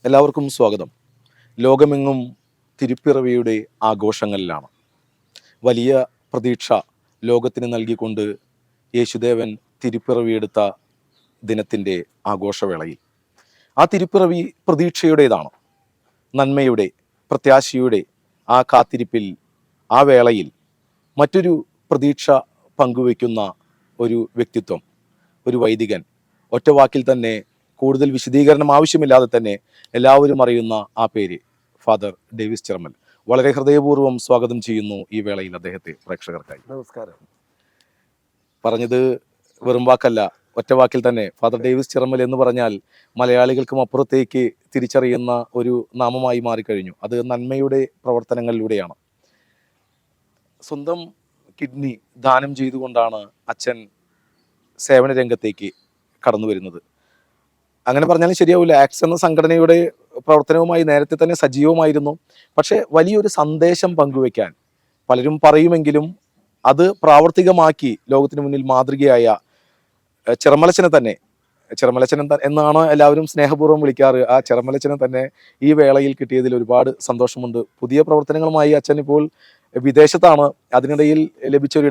എല്ലാവർക്കും സ്വാഗതം. ലോകമെങ്ങും തിരുപ്പിറവിയുടെ ആഘോഷങ്ങളിലാണ്. വലിയ പ്രതീക്ഷ ലോകത്തിന് നൽകിക്കൊണ്ട് യേശുദേവൻ തിരുപ്പിറവിയെടുത്ത ദിനത്തിൻ്റെ ആഘോഷവേളയിൽ ആ തിരുപ്പിറവി പ്രതീക്ഷയുടേതാണ്. നന്മയുടെ, പ്രത്യാശയുടെ ആ കാത്തിരിപ്പിൽ, ആ വേളയിൽ മറ്റൊരു പ്രതീക്ഷ പങ്കുവയ്ക്കുന്ന ഒരു വ്യക്തിത്വം, ഒരു വൈദികൻ. ഒറ്റ വാക്കിൽ തന്നെ, കൂടുതൽ വിശദീകരണം ആവശ്യമില്ലാതെ തന്നെ എല്ലാവരും അറിയുന്ന ആ പേര് ഫാദർ ഡേവിസ് ചിറമ്മൽ. വളരെ ഹൃദയപൂർവ്വം സ്വാഗതം ചെയ്യുന്നു ഈ വേളയിൽ അദ്ദേഹത്തെ പ്രേക്ഷകർക്കായി. നമസ്കാരം. പറഞ്ഞത് വെറും വാക്കല്ല, ഒറ്റ വാക്കിൽ തന്നെ ഫാദർ ഡേവിസ് ചിറമ്മൽ എന്ന് പറഞ്ഞാൽ മലയാളികൾക്കും അപ്പുറത്തേക്ക് തിരിച്ചറിയുന്ന ഒരു നാമമായി മാറിക്കഴിഞ്ഞു. അത് നന്മയുടെ പ്രവർത്തനങ്ങളിലൂടെയാണ്. സ്വന്തം കിഡ്നി ദാനം ചെയ്തുകൊണ്ടാണ് അച്ഛൻ സേവന രംഗത്തേക്ക് കടന്നു വരുന്നത്. അങ്ങനെ പറഞ്ഞാലും ശരിയാവില്ല. ആക്സ് എന്ന സംഘടനയുടെ പ്രവർത്തനവുമായി നേരത്തെ തന്നെ സജീവമായിരുന്നു. പക്ഷേ വലിയൊരു സന്ദേശം പങ്കുവെക്കാൻ പലരും പറയുമെങ്കിലും അത് പ്രാവർത്തികമാക്കി ലോകത്തിന് മുന്നിൽ മാതൃകയായ ചിറമലച്ചനെ എന്നാണ് എല്ലാവരും സ്നേഹപൂർവ്വം വിളിക്കാറ്. ആ ചിറമലച്ചനെ തന്നെ ഈ വേളയിൽ കിട്ടിയതിൽ ഒരുപാട് സന്തോഷമുണ്ട്. പുതിയ പ്രവർത്തനങ്ങളുമായി അച്ഛൻ ഇപ്പോൾ വിദേശത്താണ്. അതിനിടയിൽ ലഭിച്ച ഒരു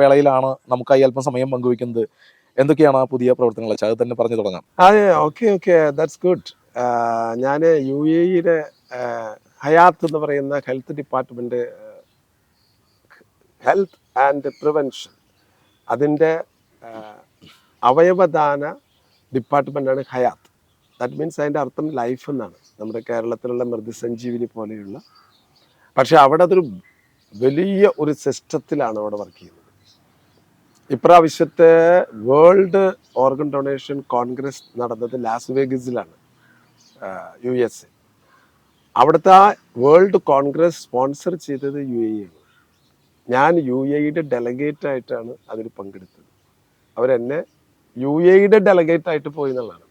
വേളയിലാണ് നമുക്കായി അല്പം സമയം പങ്കുവയ്ക്കുന്നത്. എന്തൊക്കെയാണ് ആ പുതിയ പ്രവർത്തനങ്ങൾ? അത് തന്നെ പറഞ്ഞു തുടങ്ങാം. അതെ, ഓക്കെ, ദാറ്റ്സ് ഗുഡ്. ഞാൻ UAE ഹയാത്ത് എന്ന് പറയുന്ന health department, health and prevention, അതിൻ്റെ അവയവദാന ഡിപ്പാർട്ട്മെന്റാണ് ഹയാത്ത്. ദാറ്റ് മീൻസ് അതിൻ്റെ അർത്ഥം ലൈഫ് എന്നാണ്. നമ്മുടെ കേരളത്തിലുള്ള മൃദുസഞ്ജീവിനി പോലെയുള്ള, പക്ഷെ അവിടെ അതൊരു വലിയ ഒരു സിസ്റ്റത്തിലാണ് അവിടെ വർക്ക് ചെയ്യുന്നത്. ഇപ്രാവശ്യത്തെ വേൾഡ് ഓർഗൻ ഡൊണേഷൻ കോൺഗ്രസ് നടന്നത് ലാസ് വേഗസിലാണ്, US. അവിടുത്തെ ആ വേൾഡ് കോൺഗ്രസ് സ്പോൺസർ ചെയ്തത് UAE ആണ്. ഞാൻ UAEയുടെ ഡെലഗേറ്റ് ആയിട്ടാണ് അതിൽ പങ്കെടുത്തത്. അവരെന്നെ UAEയുടെ ഡെലഗേറ്റ് ആയിട്ട് പോയി എന്നുള്ളതാണ്.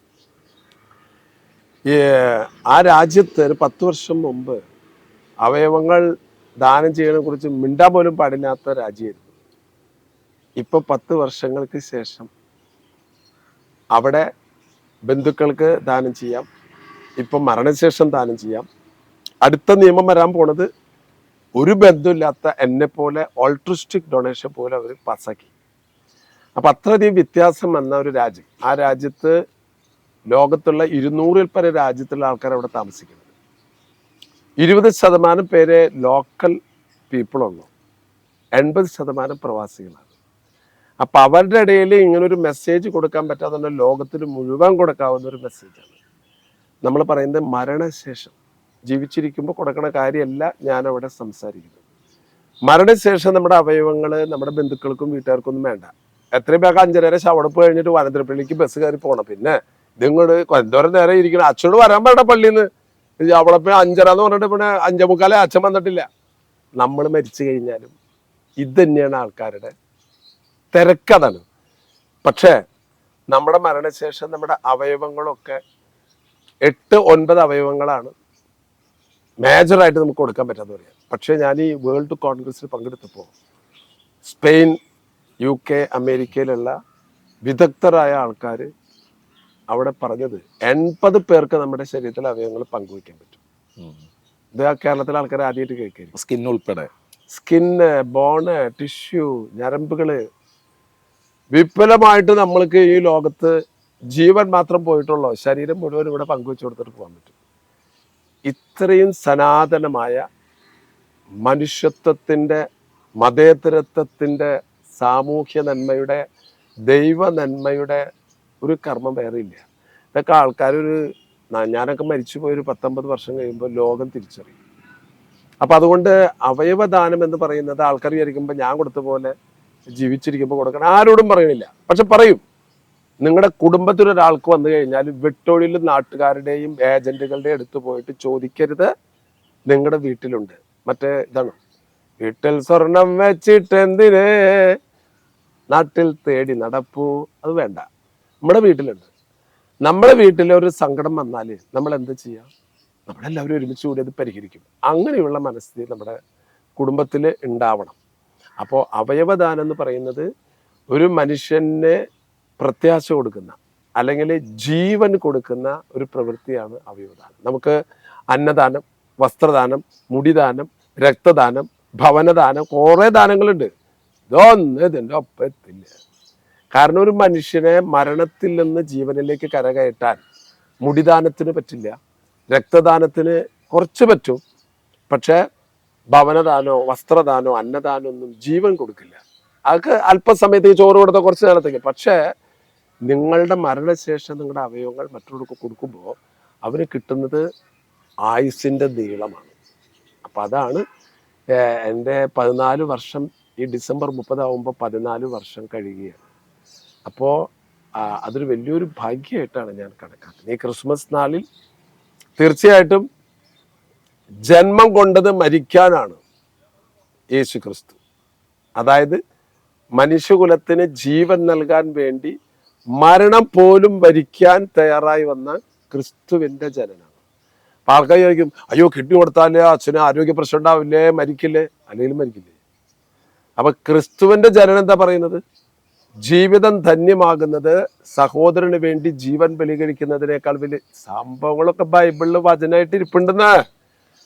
ആ രാജ്യത്ത് ഒരു 10 വർഷം മുമ്പ് അവയവങ്ങൾ ദാനം ചെയ്യുന്നതിനെ കുറിച്ച് മിണ്ടാൻ പോലും പാടില്ലാത്ത രാജ്യമായിരുന്നു. ഇപ്പൊ 10 വർഷങ്ങൾക്ക് ശേഷം അവിടെ ബന്ധുക്കൾക്ക് ദാനം ചെയ്യാം, ഇപ്പൊ മരണശേഷം ദാനം ചെയ്യാം. അടുത്ത നിയമം വരാൻ പോണത് ഒരു ബന്ധമില്ലാത്ത എന്നെ പോലെ ഓൾട്രിസ്റ്റിക് ഡൊണേഷൻ പോലെ അവർ പാസ്സാക്കി. അപ്പൊ അത്രയധികം വ്യത്യാസം വന്ന ഒരു രാജ്യം. ആ രാജ്യത്ത് ലോകത്തുള്ള 200-ൽ പരം രാജ്യത്തുള്ള ആൾക്കാർ അവിടെ താമസിക്കുന്നത്. 20% പേരെ ലോക്കൽ പീപ്പിളുള്ളൂ, 80% പ്രവാസികളാണ്. അപ്പൊ അവരുടെ ഇടയിൽ ഇങ്ങനൊരു മെസ്സേജ് കൊടുക്കാൻ പറ്റാതെ ലോകത്തിന് മുഴുവൻ കൊടുക്കാവുന്ന ഒരു മെസ്സേജാണ്. നമ്മൾ പറയുന്നത് മരണശേഷം, ജീവിച്ചിരിക്കുമ്പോൾ കൊടുക്കണ കാര്യമല്ല ഞാനവിടെ സംസാരിക്കുന്നത്. മരണശേഷം നമ്മുടെ അവയവങ്ങൾ നമ്മുടെ ബന്ധുക്കൾക്കും വീട്ടുകാർക്കൊന്നും വേണ്ട. എത്രയും വേഗം 5:30 ശവടപ്പ് കഴിഞ്ഞിട്ട് വനന്തരപ്പള്ളിക്ക് ബസ് കയറി പോകണം. പിന്നെ ഇതിങ്ങോട്ട് എന്തോരം നേരം ഇരിക്കണം. അച്ഛനോട് വരാൻ വേണ്ട പള്ളിയിൽ നിന്ന്. അവിടെ പോയി 5:30 എന്ന് പറഞ്ഞിട്ട് പിന്നെ 5:45 അച്ഛൻ വന്നിട്ടില്ല. നമ്മൾ മരിച്ചു കഴിഞ്ഞാലും ഇത് തന്നെയാണ് ആൾക്കാരുടെ തിരക്കതാണ്. പക്ഷേ നമ്മുടെ മരണശേഷം നമ്മുടെ അവയവങ്ങളൊക്കെ 8-9 അവയവങ്ങളാണ് മേജറായിട്ട് നമുക്ക് കൊടുക്കാൻ പറ്റാന്ന് പറയാം. പക്ഷേ ഞാൻ ഈ വേൾഡ് കോൺഗ്രസിൽ പങ്കെടുത്തപ്പോൾ സ്പെയിൻ, UK, അമേരിക്കയിലുള്ള വിദഗ്ധരായ ആൾക്കാർ അവിടെ പറഞ്ഞത് 80 പേർക്ക് നമ്മുടെ ശരീരത്തിലെ അവയവങ്ങൾ പങ്കുവയ്ക്കാൻ പറ്റും. ഇത് കേരളത്തിലെ ആൾക്കാർ ആദ്യമായിട്ട് കേൾക്കുക. സ്കിൻ ഉൾപ്പെടെ, സ്കിന്ന്, ബോണ്, ടിഷ്യൂ, ഞരമ്പുകള്, വിപുലമായിട്ട് നമ്മൾക്ക് ഈ ലോകത്ത് ജീവൻ മാത്രം പോയിട്ടുള്ളൂ, ശരീരം മുഴുവൻ ഇവിടെ പങ്കുവെച്ചു കൊടുത്തിട്ട് പോകാൻ പറ്റും. ഇത്രയും സനാതനമായ മനുഷ്യത്വത്തിൻ്റെ, മതേതരത്വത്തിൻ്റെ, സാമൂഹ്യ നന്മയുടെ, ദൈവ നന്മയുടെ ഒരു കർമ്മം വേറെ ഇല്ല. ഇതൊക്കെ ഞാനൊക്കെ മരിച്ചു പോയൊരു 19 വർഷം കഴിയുമ്പോൾ ലോകം തിരിച്ചറിയും. അപ്പം അതുകൊണ്ട് അവയവദാനം എന്ന് പറയുന്നത് ആൾക്കാർ വിചാരിക്കുമ്പോൾ ഞാൻ കൊടുത്ത പോലെ ജീവിച്ചിരിക്കുമ്പോൾ കൊടുക്കണം ആരോടും പറയണില്ല. പക്ഷെ പറയും, നിങ്ങളുടെ കുടുംബത്തിലൊരാൾക്ക് വന്നു കഴിഞ്ഞാൽ വെട്ടൊഴിൽ നാട്ടുകാരുടെയും ഏജന്റുകളുടെയും അടുത്ത് പോയിട്ട് ചോദിക്കരുത് നിങ്ങളുടെ വീട്ടിലുണ്ട്. മറ്റേ ഇതാണ്, വീട്ടിൽ സ്വർണം വെച്ചിട്ട് എന്തിന് നാട്ടിൽ തേടി നടപ്പൂ. അത് വേണ്ട. നമ്മുടെ വീട്ടിലുണ്ട്. നമ്മുടെ വീട്ടിൽ ഒരു സങ്കടം വന്നാൽ നമ്മൾ എന്താ ചെയ്യാം? നമ്മളെല്ലാവരും ഒരുമിച്ച് കൂടി അത് പരിഹരിക്കും. അങ്ങനെയുള്ള മനസ്ഥിതി നമ്മുടെ കുടുംബത്തിൽ ഉണ്ടാവണം. അപ്പോൾ അവയവദാനം എന്ന് പറയുന്നത് ഒരു മനുഷ്യന് പ്രത്യാശ കൊടുക്കുന്ന അല്ലെങ്കിൽ ജീവൻ കൊടുക്കുന്ന ഒരു പ്രവൃത്തിയാണ് അവയവദാനം. നമുക്ക് അന്നദാനം, വസ്ത്രദാനം, മുടിദാനം, രക്തദാനം, ഭവനദാനം, കുറേ ദാനങ്ങളുണ്ട്. ഇതൊന്നും ഇതിൻ്റെ ഒപ്പത്തില്ല. കാരണം ഒരു മനുഷ്യനെ മരണത്തിൽ നിന്ന് ജീവനിലേക്ക് കരകയറ്റാൻ മുടിദാനത്തിന് പറ്റില്ല, രക്തദാനത്തിന് കുറച്ച് പറ്റും. പക്ഷേ ഭവനദാനോ വസ്ത്രദാനോ അന്നദാനോ ഒന്നും ജീവൻ കൊടുക്കില്ല. അതൊക്കെ അല്പസമയത്തേക്ക് ചോറ് കൊടുത്ത കുറച്ച് നേരത്തേക്ക്. പക്ഷേ നിങ്ങളുടെ മരണശേഷം നിങ്ങളുടെ അവയവങ്ങൾ മറ്റുള്ളവർക്ക് കൊടുക്കുമ്പോൾ അവന് കിട്ടുന്നത് ആയുസിൻ്റെ നീളമാണ്. അപ്പം അതാണ് എൻ്റെ 14 വർഷം ഈ ഡിസംബർ 30 ആകുമ്പോൾ 14 വർഷം കഴിയുകയാണ്. അപ്പോൾ അതൊരു വലിയൊരു ഭാഗ്യമായിട്ടാണ് ഞാൻ കണക്കാക്കുന്നത്. ഈ ക്രിസ്മസ് നാളിൽ തീർച്ചയായിട്ടും ജന്മം കൊണ്ടത് മരിക്കാനാണ് യേശു ക്രിസ്തു. അതായത് മനുഷ്യകുലത്തിന് ജീവൻ നൽകാൻ വേണ്ടി മരണം പോലും വരിക്കാൻ തയ്യാറായി വന്ന ക്രിസ്തുവിൻ്റെ ജനനമാണ്. അപ്പം ആൾക്കാർ ചോദിക്കും, അയ്യോ കിഡ്നി കൊടുത്താലേ അച്ഛന് ആരോഗ്യ പ്രശ്നം ഉണ്ടാവില്ലേ, മരിക്കില്ലേ? അല്ലെങ്കിൽ മരിക്കില്ലേ? അപ്പൊ ക്രിസ്തുവിന്റെ ജനനം എന്താ പറയുന്നത്? ജീവിതം ധന്യമാകുന്നത് സഹോദരന് വേണ്ടി ജീവൻ ബലികഴിക്കുന്നതിനേക്കാൾ വലിയ സംഭവങ്ങളൊക്കെ ബൈബിളിൽ വചനമായിട്ട് ഇരിപ്പുണ്ടെന്ന്.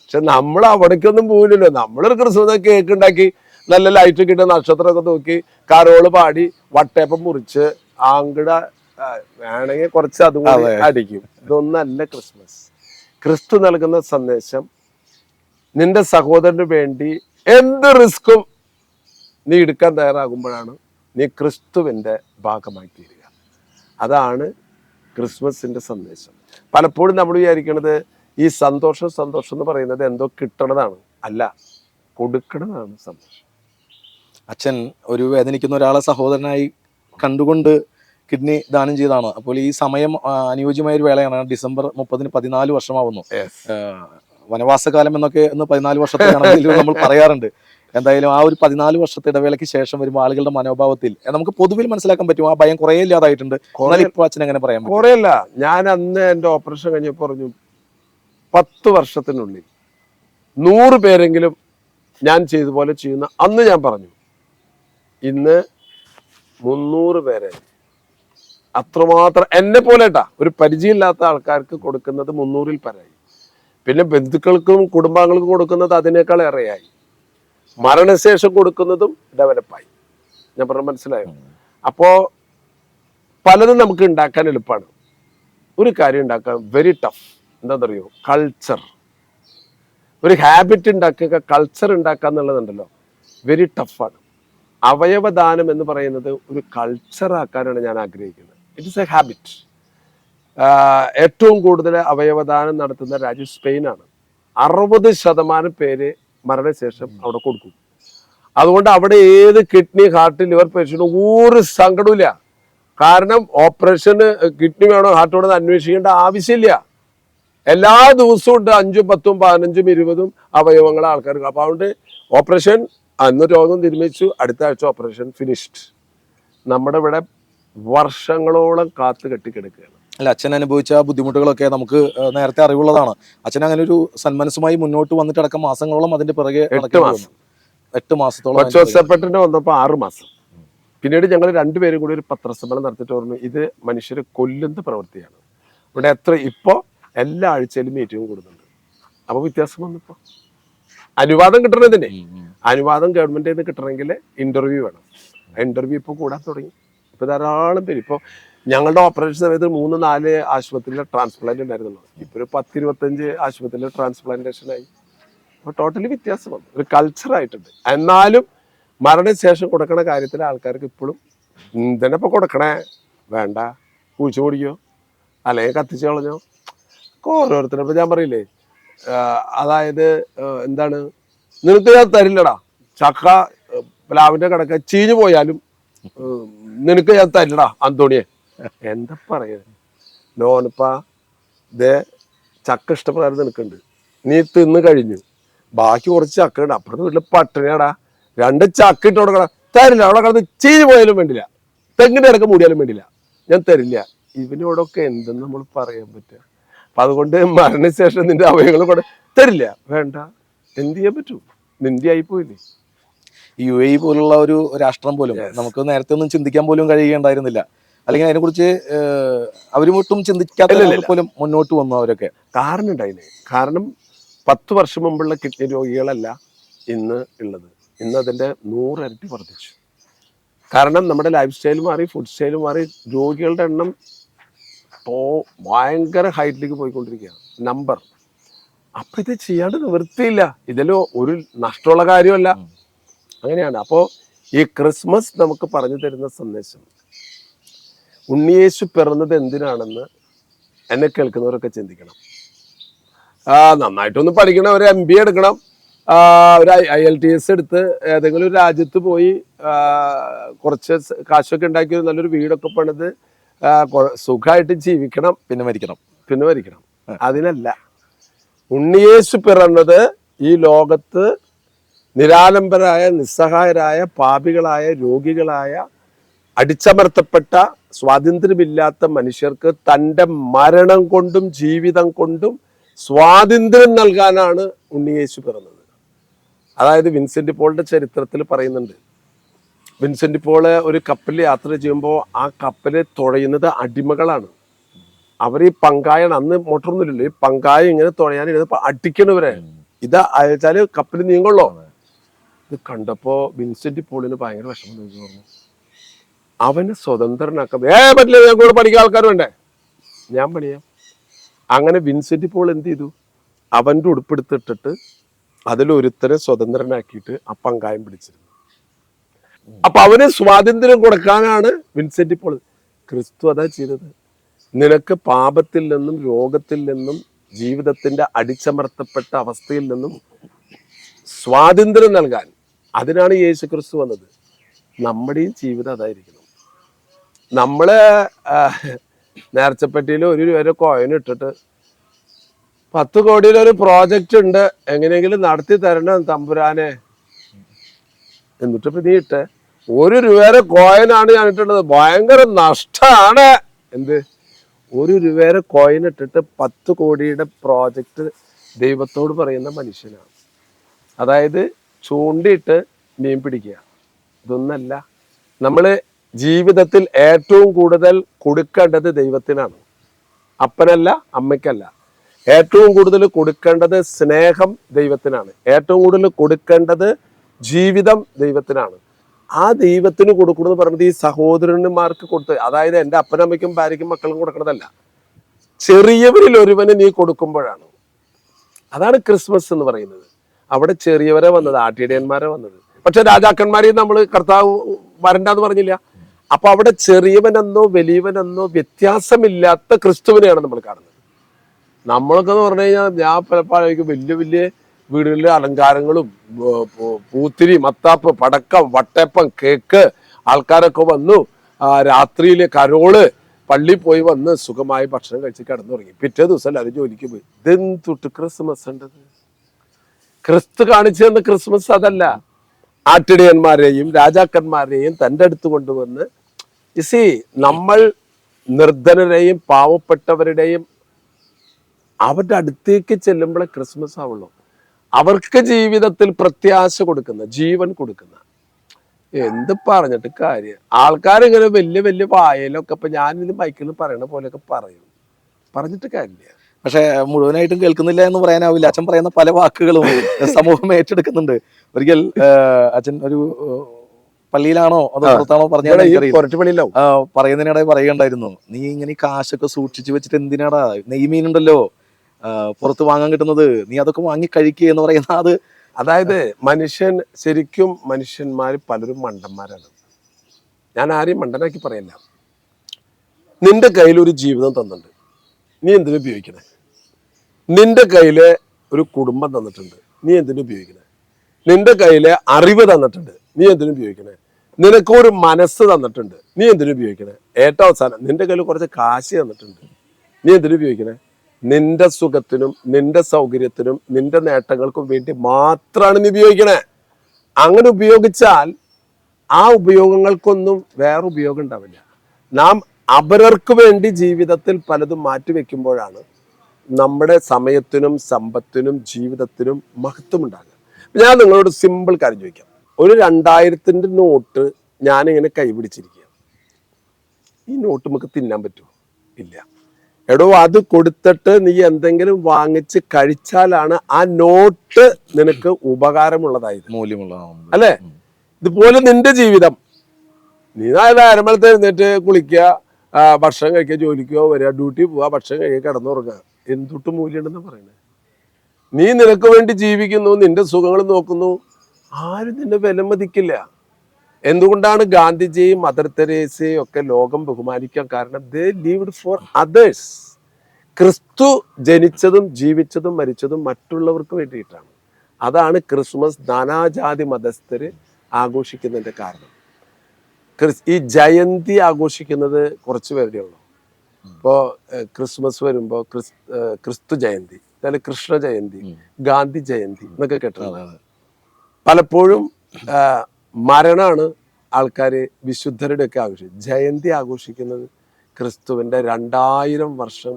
പക്ഷെ നമ്മൾ അവിടേക്കൊന്നും പോകില്ലല്ലോ. നമ്മളൊരു ക്രിസ്മസ് കേക്ക് ഉണ്ടാക്കി നല്ല ലൈറ്റ് കിട്ടുന്ന നക്ഷത്രമൊക്കെ നോക്കി കരോള് പാടി വട്ടയപ്പം മുറിച്ച് ആങ്കിട വേണമെങ്കിൽ കുറച്ച് അതുകൊണ്ട് അടിക്കും. ഇതൊന്നല്ല ക്രിസ്മസ്. ക്രിസ്തു നൽകുന്ന സന്ദേശം നിന്റെ സഹോദരന് വേണ്ടി എന്ത് റിസ്ക്കും നീ എടുക്കാൻ തയ്യാറാകുമ്പോഴാണ് നീ ക്രിസ്തുവിൻ്റെ ഭാഗമായി തീരുക. അതാണ് ക്രിസ്മസിൻ്റെ സന്ദേശം. പലപ്പോഴും നമ്മൾ വിചാരിക്കുന്നത് ഈ സന്തോഷം എന്ന് പറയുന്നത് എന്തോ കിട്ടണതാണ്. അല്ല, കൊടുക്കണതാണ് സന്തോഷം. അച്ഛൻ ഒരു വേദനിക്കുന്ന ഒരാളെ സഹോദരനായി കണ്ടുകൊണ്ട് കിഡ്നി ദാനം ചെയ്താണ്. അപ്പോൾ ഈ സമയം അനുയോജ്യമായ ഒരു വേളയാണ്. ഡിസംബർ 30-ന് 14 വർഷമാവുന്നു. വനവാസകാലം എന്നൊക്കെ 14 വർഷത്തേക്കാണെങ്കിലും നമ്മൾ പറയാറുണ്ട്. എന്തായാലും ആ ഒരു 14 വർഷത്തെ ഇടവേളയ്ക്ക് ശേഷം വരുമ്പോൾ ആളുകളുടെ മനോഭാവത്തിൽ നമുക്ക് പൊതുവിൽ മനസ്സിലാക്കാൻ പറ്റും ആ ഭയം കുറേ ഇല്ലാതായിട്ടുണ്ട്. ഇപ്പോൾ അച്ഛൻ എങ്ങനെ പറയാൻ പറ്റും? കുറേയല്ല. ഞാൻ അന്ന് എൻ്റെ ഓപ്പറേഷൻ കഴിഞ്ഞപ്പോൾ പറഞ്ഞു 10 വർഷത്തിനുള്ളിൽ 100 പേരെങ്കിലും ഞാൻ ചെയ്ത പോലെ ചെയ്യുന്ന അന്ന് ഞാൻ പറഞ്ഞു. ഇന്ന് 300 പേരെ, അത്രമാത്രം എന്നെ പോലെ ഒരു പരിചയമില്ലാത്ത ആൾക്കാർക്ക് കൊടുക്കുന്നത് 300-ൽ പരായി. പിന്നെ ബന്ധുക്കൾക്കും കുടുംബാംഗങ്ങൾക്കും കൊടുക്കുന്നത് അതിനേക്കാൾ ഏറെയായി. മരണശേഷം കൊടുക്കുന്നതും ഡെവലപ്പായി. ഞാൻ പറഞ്ഞ മനസ്സിലായോ? അപ്പോ പലതും നമുക്ക് ഉണ്ടാക്കാൻ എളുപ്പമാണ്. ഒരു കാര്യം ഉണ്ടാക്കാൻ വെരി ടഫ്. എന്താണെന്നറിയോ? കൾച്ചർ. ഒരു ഹാബിറ്റ് ഉണ്ടാക്കുക, കൾച്ചർ ഉണ്ടാക്കുക എന്നുള്ളതുണ്ടല്ലോ, വെരി ടഫാണ്. അവയവദാനം എന്ന് പറയുന്നത് ഒരു കൾച്ചറാക്കാനാണ് ഞാൻ ആഗ്രഹിക്കുന്നത്. It is A habit. ഏറ്റവും കൂടുതൽ അവയവദാനം നടത്തുന്ന രാജ്യം സ്പെയിനാണ്. 60% പേര് മരണശേഷം അവിടെ കൊടുക്കും. അതുകൊണ്ട് അവിടെ ഏത് കിഡ്നി, ഹാർട്ട്, ലിവർ പേഷ്യന്റും ഒരു സങ്കടമില്ല. കാരണം ഓപ്പറേഷന് കിഡ്നി വേണോ ഹാർട്ട് വേണോ അന്വേഷിക്കേണ്ട ആവശ്യമില്ല. എല്ലാ ദിവസവും ഉണ്ട് 5, 10, 15, 20 അവയവങ്ങൾ ആൾക്കാർക്ക്. അപ്പൊ അതുകൊണ്ട് ഓപ്പറേഷൻ അന്ന് രോഗം തിരുമിച്ചു, അടുത്ത ആഴ്ച ഓപ്പറേഷൻ ഫിനിഷ്ഡ്. നമ്മുടെ ഇവിടെ വർഷങ്ങളോളം കാത്തു കെട്ടിക്കിടക്കുകയാണ്. അല്ല, അച്ഛൻ അനുഭവിച്ച ബുദ്ധിമുട്ടുകളൊക്കെ നമുക്ക് നേരത്തെ അറിവുള്ളതാണ്. അച്ഛൻ അങ്ങനെ ഒരു സന്മനസ്സുമായി മുന്നോട്ട് വന്നിട്ടടക്കം മാസങ്ങളോളം അതിന്റെ പിറകെ 8 മാസത്തോളം കൊച്ചോസപ്പെട്ടിന് വന്നപ്പോൾ 6 മാസം. പിന്നീട് ഞങ്ങൾ 2 പേരും കൂടി ഒരു പത്രസമ്മേളനം നടത്തിയിട്ട് പറഞ്ഞു, ഇത് മനുഷ്യരെ കൊല്ലുന്ന പ്രവൃത്തിയാണ്. ഇവിടെ ഇപ്പോ എല്ലാ ആഴ്ചയിലും മീറ്റിംഗ് കൂടുന്നുണ്ട്. അപ്പൊ വ്യത്യാസം വന്നപ്പോ അനുവാദം കിട്ടണതിന്റെ അനുവാദം ഗവൺമെന്റ് നിന്ന് കിട്ടണമെങ്കിൽ ഇന്റർവ്യൂ വേണം. ആ ഇന്റർവ്യൂ ഇപ്പൊ കൂടാൻ തുടങ്ങി. ഇപ്പൊ ധാരാളം പേര്. ഇപ്പൊ ഞങ്ങളുടെ ഓപ്പറേഷൻ സമയത്ത് 3-4 ആശുപത്രിയിലെ ട്രാൻസ്പ്ലാന്റ് ഉണ്ടായിരുന്നുള്ളൂ. ഇപ്പൊ ഒരു 10-25 ആശുപത്രിയിലെ ട്രാൻസ്പ്ലാന്റേഷൻ ആയി. അപ്പൊ ടോട്ടലി വ്യത്യാസം വന്നു. ഒരു കൾച്ചറായിട്ടുണ്ട്. എന്നാലും മരണശേഷം കൊടുക്കണ കാര്യത്തിൽ ആൾക്കാർക്ക് ഇപ്പോഴും ഇതിനെപ്പോ കൊടുക്കണേ, വേണ്ട, കുഴിച്ചു പൊടിക്കോ അല്ലെങ്കിൽ കത്തിച്ചു കളഞ്ഞോ, ഓരോരുത്തരും ഞാൻ പറയില്ലേ, അതായത് എന്താണ്, നിനക്ക് ഞാൻ തരില്ലടാ, ചക്ക പ്ലാവിന്റെ കിടക്ക ചീഞ്ഞു പോയാലും നിനക്ക് ഞാൻ തരില്ലടാ അന്തോണിയെ. എന്താ പറയുക? ലോനപ്പാ ഇതേ ചക്ക ഇഷ്ടപ്രകാരം നിനക്കുണ്ട്, നീ തിന്ന് കഴിഞ്ഞു, ബാക്കി കുറച്ച് ചക്ക ഉണ്ട്, അപ്പുറത്തെ വീട്ടില് പട്ടിണിയാടാ, 2 ചക്ക ഇട്ട് കൊടുക്കടാ, തരില്ല. അവിടെ കിടന്ന് ചീഞ്ഞു പോയാലും വേണ്ടില്ല, തെങ്ങിന്റെ ഇടക്ക് മൂടിയാലും വേണ്ടില്ല, ഞാൻ തരില്ല. ഇവനോടൊക്കെ എന്തെന്ന് നമ്മൾ പറയാൻ പറ്റുക? അപ്പൊ അതുകൊണ്ട് മരണശേഷം നിന്റെ അവയവങ്ങൾ കൂടെ തരില്ല. വേണ്ട, എന്ത് ചെയ്യാൻ പറ്റൂ, നിന്റെ ആയിപ്പോയില്ലേ. UAE പോലുള്ള ഒരു രാഷ്ട്രം പോലും നമുക്ക് നേരത്തെ ഒന്നും ചിന്തിക്കാൻ പോലും കഴിയുകയുണ്ടായിരുന്നില്ല. അല്ലെങ്കിൽ അതിനെക്കുറിച്ച് അവരും ഒട്ടും ചിന്തിക്കാത്ത പോലും മുന്നോട്ട് വന്നു അവരൊക്കെ. കാരണം ഉണ്ടായില്ലേ, കാരണം 10 വർഷം മുമ്പുള്ള കിഡ്നി രോഗികളല്ല ഇന്ന് ഉള്ളത്. ഇന്ന് അതിന്റെ 100 ഇരട്ടി വർദ്ധിച്ചു. കാരണം നമ്മുടെ ലൈഫ് സ്റ്റൈൽ മാറി, ഫുഡ് സ്റ്റൈൽ മാറി, രോഗികളുടെ എണ്ണം ഭയങ്കര ഹൈറ്റിലേക്ക് പോയിക്കൊണ്ടിരിക്കുകയാണ് നമ്പർ. അപ്പൊ ഇത് ചെയ്യാണ്ട് നിവൃത്തിയില്ല. ഇതിലോ ഒരു നഷ്ടമുള്ള കാര്യമല്ല. അങ്ങനെയാണ്. അപ്പോ ഈ ക്രിസ്മസ് നമുക്ക് പറഞ്ഞു തരുന്ന സന്ദേശം, ഉണ്ണിയേശു പിറന്നത് എന്തിനാണെന്ന് എന്നെ കേൾക്കുന്നവരൊക്കെ ചിന്തിക്കണം. നന്നായിട്ടൊന്ന് പഠിക്കണം, ഒരു MBA എടുക്കണം, ഒരു IELTS എടുത്ത് ഏതെങ്കിലും ഒരു രാജ്യത്ത് പോയി കുറച്ച് കാശൊക്കെ ഉണ്ടാക്കി നല്ലൊരു വീടൊക്കെ പണിത് സുഖമായിട്ട് ജീവിക്കണം, പിന്നെ മരിക്കണം. അതിനല്ല. ഉണ്ണിയേശു പിറന്നത് ഈ ലോകത്ത് നിരാലംബരായ, നിസ്സഹായരായ, പാപികളായ, രോഗികളായ, അടിച്ചമർത്തപ്പെട്ട, സ്വാതന്ത്ര്യമില്ലാത്ത മനുഷ്യർക്ക് തൻ്റെ മരണം കൊണ്ടും ജീവിതം കൊണ്ടും സ്വാതന്ത്ര്യം നൽകാനാണ് ഉണ്ണിയേശു പിറന്നത്. അതായത് വിൻസെന്റ് പോളിന്റെ ചരിത്രത്തിൽ പറയുന്നുണ്ട്, വിൻസെന്റ് പോള് ഒരു കപ്പലിൽ യാത്ര ചെയ്യുമ്പോൾ ആ കപ്പല് തുഴയുന്നത് അടിമകളാണ്. അവർ ഈ പങ്കായാണ്, അന്ന് മോട്ടറൊന്നുമില്ലല്ലോ, ഈ പങ്കായ ഇങ്ങനെ തുഴയാൻ അടിക്കണവരെ. ഇത് അയച്ചാല് കപ്പൽ നീങ്ങുള്ളോ. ഇത് കണ്ടപ്പോ വിൻസെന്റ് പോളിന് ഭയങ്കര വിഷമം തോന്നി. അവന് സ്വതന്ത്രനാക്കാം. പറ്റില്ല, ഞാൻ കൂടെ പഠിക്കാൻ ആൾക്കാർ വേണ്ടേ, ഞാൻ പണിയാം. അങ്ങനെ വിൻസെന്റ് പോൾ എന്ത് ചെയ്തു, അവന്റെ ഉടുപ്പെടുത്തിട്ടിട്ട് അതിലൊരുത്തരെ സ്വതന്ത്രനാക്കിയിട്ട് ആ പങ്കായം പിടിച്ചിരുന്നു. അപ്പൊ അവന് സ്വാതന്ത്ര്യം കൊടുക്കാനാണ് വിൻസെന്റ് പോൾ. ക്രിസ്തു അതാ ചെയ്തത്. നിനക്ക് പാപത്തിൽ നിന്നും, രോഗത്തിൽ നിന്നും, ജീവിതത്തിന്റെ അടിച്ചമർത്തപ്പെട്ട അവസ്ഥയിൽ നിന്നും സ്വാതന്ത്ര്യം നൽകാൻ, അതിനാണ് യേശു ക്രിസ്തു വന്നത്. നമ്മുടെയും ജീവിതം അതായിരിക്കണം. നമ്മള് നേർച്ചപ്പെട്ടിയിൽ 1 രൂപ കോയിൻ ഇട്ടിട്ട് 10 കോടിയിലൊരു പ്രോജക്റ്റ് ഉണ്ട്, എങ്ങനെയെങ്കിലും നടത്തി തരണം തമ്പുരാനെ എന്നിട്ടിപ്പോ നീ ഇട്ട് 1 രൂപയുടെ കോയിനാണ് ഞാൻ ഇട്ടുള്ളത്, ഭയങ്കര നഷ്ടമാണ്. എന്ത് 1 രൂപയുടെ കോയിൻ ഇട്ടിട്ട് 10 കോടിയുടെ പ്രോജക്റ്റ് ദൈവത്തോട് പറയുന്ന മനുഷ്യനാണ്. അതായത് ചൂണ്ടിയിട്ട് മീൻ പിടിക്കുക. ഇതൊന്നല്ല. നമ്മള് ജീവിതത്തിൽ ഏറ്റവും കൂടുതൽ കൊടുക്കേണ്ടത് ദൈവത്തിനാണ്, അപ്പനല്ല, അമ്മയ്ക്കല്ല. ഏറ്റവും കൂടുതൽ കൊടുക്കേണ്ടത് സ്നേഹം ദൈവത്തിനാണ്. ഏറ്റവും കൂടുതൽ കൊടുക്കേണ്ടത് ജീവിതം ദൈവത്തിനാണ്. ആ ദൈവത്തിന് കൊടുക്കണമെന്ന് പറയുന്നത് ഈ സഹോദരന്മാർക്ക് കൊടുത്ത്, അതായത് എൻ്റെ അപ്പനമ്മയ്ക്കും ഭാര്യയ്ക്കും മക്കളും കൊടുക്കണതല്ല, ചെറിയവരിൽ ഒരുവന് നീ കൊടുക്കുമ്പോഴാണ്. അതാണ് ക്രിസ്മസ് എന്ന് പറയുന്നത്. അവിടെ ചെറിയവരെ വന്നത്, ആട്ടിടയന്മാരെ വന്നത്. പക്ഷെ രാജാക്കന്മാരെയും നമ്മൾ കർത്താവ് വരണ്ടെന്ന് പറഞ്ഞില്ല. അപ്പൊ അവിടെ ചെറിയവനെന്നോ വലിയവനെന്നോ വ്യത്യാസമില്ലാത്ത ക്രിസ്തുവിനെയാണ് നമ്മൾ കാണുന്നത്. നമ്മളൊക്കെ എന്ന് പറഞ്ഞു കഴിഞ്ഞാൽ, ഞാൻ പലപ്പോഴും വലിയ വലിയ വീടുകളിലെ അലങ്കാരങ്ങളും പൂത്തിരി, മത്താപ്പ്, പടക്കം, വട്ടയപ്പം, കേക്ക്, ആൾക്കാരൊക്കെ വന്നു, രാത്രിയിലെ കരോള്, പള്ളി പോയി വന്ന് സുഖമായി ഭക്ഷണം കഴിച്ച് കിടന്നുറങ്ങി. പിറ്റേ ദിവസം എല്ലാവരും ജോലിക്ക് പോയി. ഇതെന്തൊട്ട് ക്രിസ്മസ് ഉണ്ടത്? ക്രിസ്തു കാണിച്ചു തന്ന ക്രിസ്മസ് അതല്ല. ആട്ടിടയന്മാരെയും രാജാക്കന്മാരെയും തൻ്റെ അടുത്ത് കൊണ്ടുവന്ന്, നമ്മൾ നിർധനരെയും പാവപ്പെട്ടവരുടെയും അവരുടെ അടുത്തേക്ക് ചെല്ലുമ്പോഴേ ക്രിസ്മസ് ആവുള്ളൂ. അവർക്ക് ജീവിതത്തിൽ പ്രത്യാശ കൊടുക്കുന്ന, ജീവൻ കൊടുക്കുന്ന. എന്ത് പറഞ്ഞിട്ട് കാര്യം? ആൾക്കാരിങ്ങനെ വലിയ വലിയ വായലൊക്കെ, ഇപ്പൊ ഞാനിത് മൈക്കിൽ പറയണ പോലെയൊക്കെ പറഞ്ഞിട്ട് കാര്യമില്ല. പക്ഷെ മുഴുവനായിട്ടും കേൾക്കുന്നില്ല എന്ന് പറയാനാവില്ല. അച്ഛൻ പറയുന്ന പല വാക്കുകളും സമൂഹം ഏറ്റെടുക്കുന്നുണ്ട്. ഒരിക്കൽ അച്ഛൻ ഒരു പള്ളിയിലാണോ അതോ പുറത്താണോ പറയുന്നതിനിടെ പറയുകയുണ്ടായിരുന്നു, നീ ഇങ്ങനെ കാശൊക്കെ സൂക്ഷിച്ചു വെച്ചിട്ട് എന്തിനാടാ, നെയ്മീനുണ്ടല്ലോ പുറത്ത് വാങ്ങാൻ കിട്ടുന്നത്, നീ അതൊക്കെ വാങ്ങി കഴിക്കുക എന്ന് പറയുന്ന അത്. അതായത് ശരിക്കും മനുഷ്യന്മാർ പലരും മണ്ടന്മാരാണ്. ഞാൻ ആരെയും മണ്ടനാക്കി പറയല്ല. നിന്റെ കയ്യിൽ ഒരു ജീവിതം തന്നിട്ടുണ്ട്, നീ എന്തിനു ഉപയോഗിക്കണേ? നിന്റെ കയ്യില് ഒരു കുടുംബം തന്നിട്ടുണ്ട്, നീ എന്തിനു ഉപയോഗിക്കണേ? നിന്റെ കയ്യില് അറിവ് തന്നിട്ടുണ്ട്, നീ എന്തിനു ഉപയോഗിക്കണേ? നിനക്കൊരു മനസ്സ് തന്നിട്ടുണ്ട്, നീ എന്തിനു ഉപയോഗിക്കണേ? ഏറ്റവും അവസാനം നിന്റെ കയ്യിൽ കുറച്ച് കാശ് തന്നിട്ടുണ്ട്, നീ എന്തിനു ഉപയോഗിക്കണേ? നിന്റെ സുഖത്തിനും നിന്റെ സൗകര്യത്തിനും നിന്റെ നേട്ടങ്ങൾക്കും വേണ്ടി മാത്രമാണ് നീ ഉപയോഗിക്കണേ. അങ്ങനെ ഉപയോഗിച്ചാൽ ആ ഉപയോഗങ്ങൾക്കൊന്നും വേറെ ഉപയോഗം ഉണ്ടാവില്ല. നാം അവരർക്ക് വേണ്ടി ജീവിതത്തിൽ പലതും മാറ്റിവെക്കുമ്പോഴാണ് നമ്മുടെ സമയത്തിനും സമ്പത്തിനും ജീവിതത്തിനും മഹത്വം ഉണ്ടാകുക. ഞാൻ നിങ്ങളോട് സിമ്പിൾ കാര്യം ചോദിക്കാം. ഒരു 2000-ന്റെ നോട്ട് ഞാനിങ്ങനെ കൈപിടിച്ചിരിക്കുക. ഈ നോട്ട് നമുക്ക് തിന്നാൻ പറ്റുമോ? ഇല്ല. എടോ, അത് കൊടുത്തിട്ട് നീ എന്തെങ്കിലും വാങ്ങിച്ച് കഴിച്ചാലാണ് ആ നോട്ട് നിനക്ക് ഉപകാരമുള്ളതായത്, മൂല്യമുള്ളതാണ് അല്ലേ? ഇതുപോലെ നിന്റെ ജീവിതം, നീ അരമണത്ത് എഴുന്നേറ്റ് കുളിക്കുക, ഭക്ഷണം കഴിക്കുക, ജോലിക്കോ വരിക, ഡ്യൂട്ടി പോവുക, ഭക്ഷണം കഴിക്കുക, കിടന്നുറങ്ങുക, എന്തൊട്ട് മൂല്യമുണ്ടെന്ന് പറയുന്നത്? നീ നിനക്ക് വേണ്ടി ജീവിക്കുന്നു, നിന്റെ സുഖങ്ങൾ നോക്കുന്നു, ആരും നിന്നെ വിലമതിക്കില്ല. എന്തുകൊണ്ടാണ് ഗാന്ധിജിയും മദർ തെരേസയും ഒക്കെ ലോകം ബഹുമാനിക്കാൻ കാരണം? ദേ ലിവ്ഡ് ഫോർ അതേഴ്സ്. ക്രിസ്തു ജനിച്ചതും ജീവിച്ചതും മരിച്ചതും മറ്റുള്ളവർക്ക് വേണ്ടിയിട്ടാണ്. അതാണ് ക്രിസ്മസ് നാനാജാതി മതസ്ഥര് ആഘോഷിക്കുന്നതിന്റെ കാരണം. ഈ ജയന്തി ആഘോഷിക്കുന്നത് കുറച്ച് പേരുടെ ഉള്ളൂ. ഇപ്പോൾ ക്രിസ്മസ് വരുമ്പോൾ ക്രിസ്തു ജയന്തി, അല്ലെങ്കിൽ കൃഷ്ണ ജയന്തി, ഗാന്ധി ജയന്തി എന്നൊക്കെ കേട്ടിട്ടുണ്ട്. പലപ്പോഴും മരണമാണ് ആൾക്കാർ വിശുദ്ധരുടെ ഒക്കെ ആഘോഷിക്കും. ജയന്തി ആഘോഷിക്കുന്നത് ക്രിസ്തുവിൻ്റെ 2000 വർഷം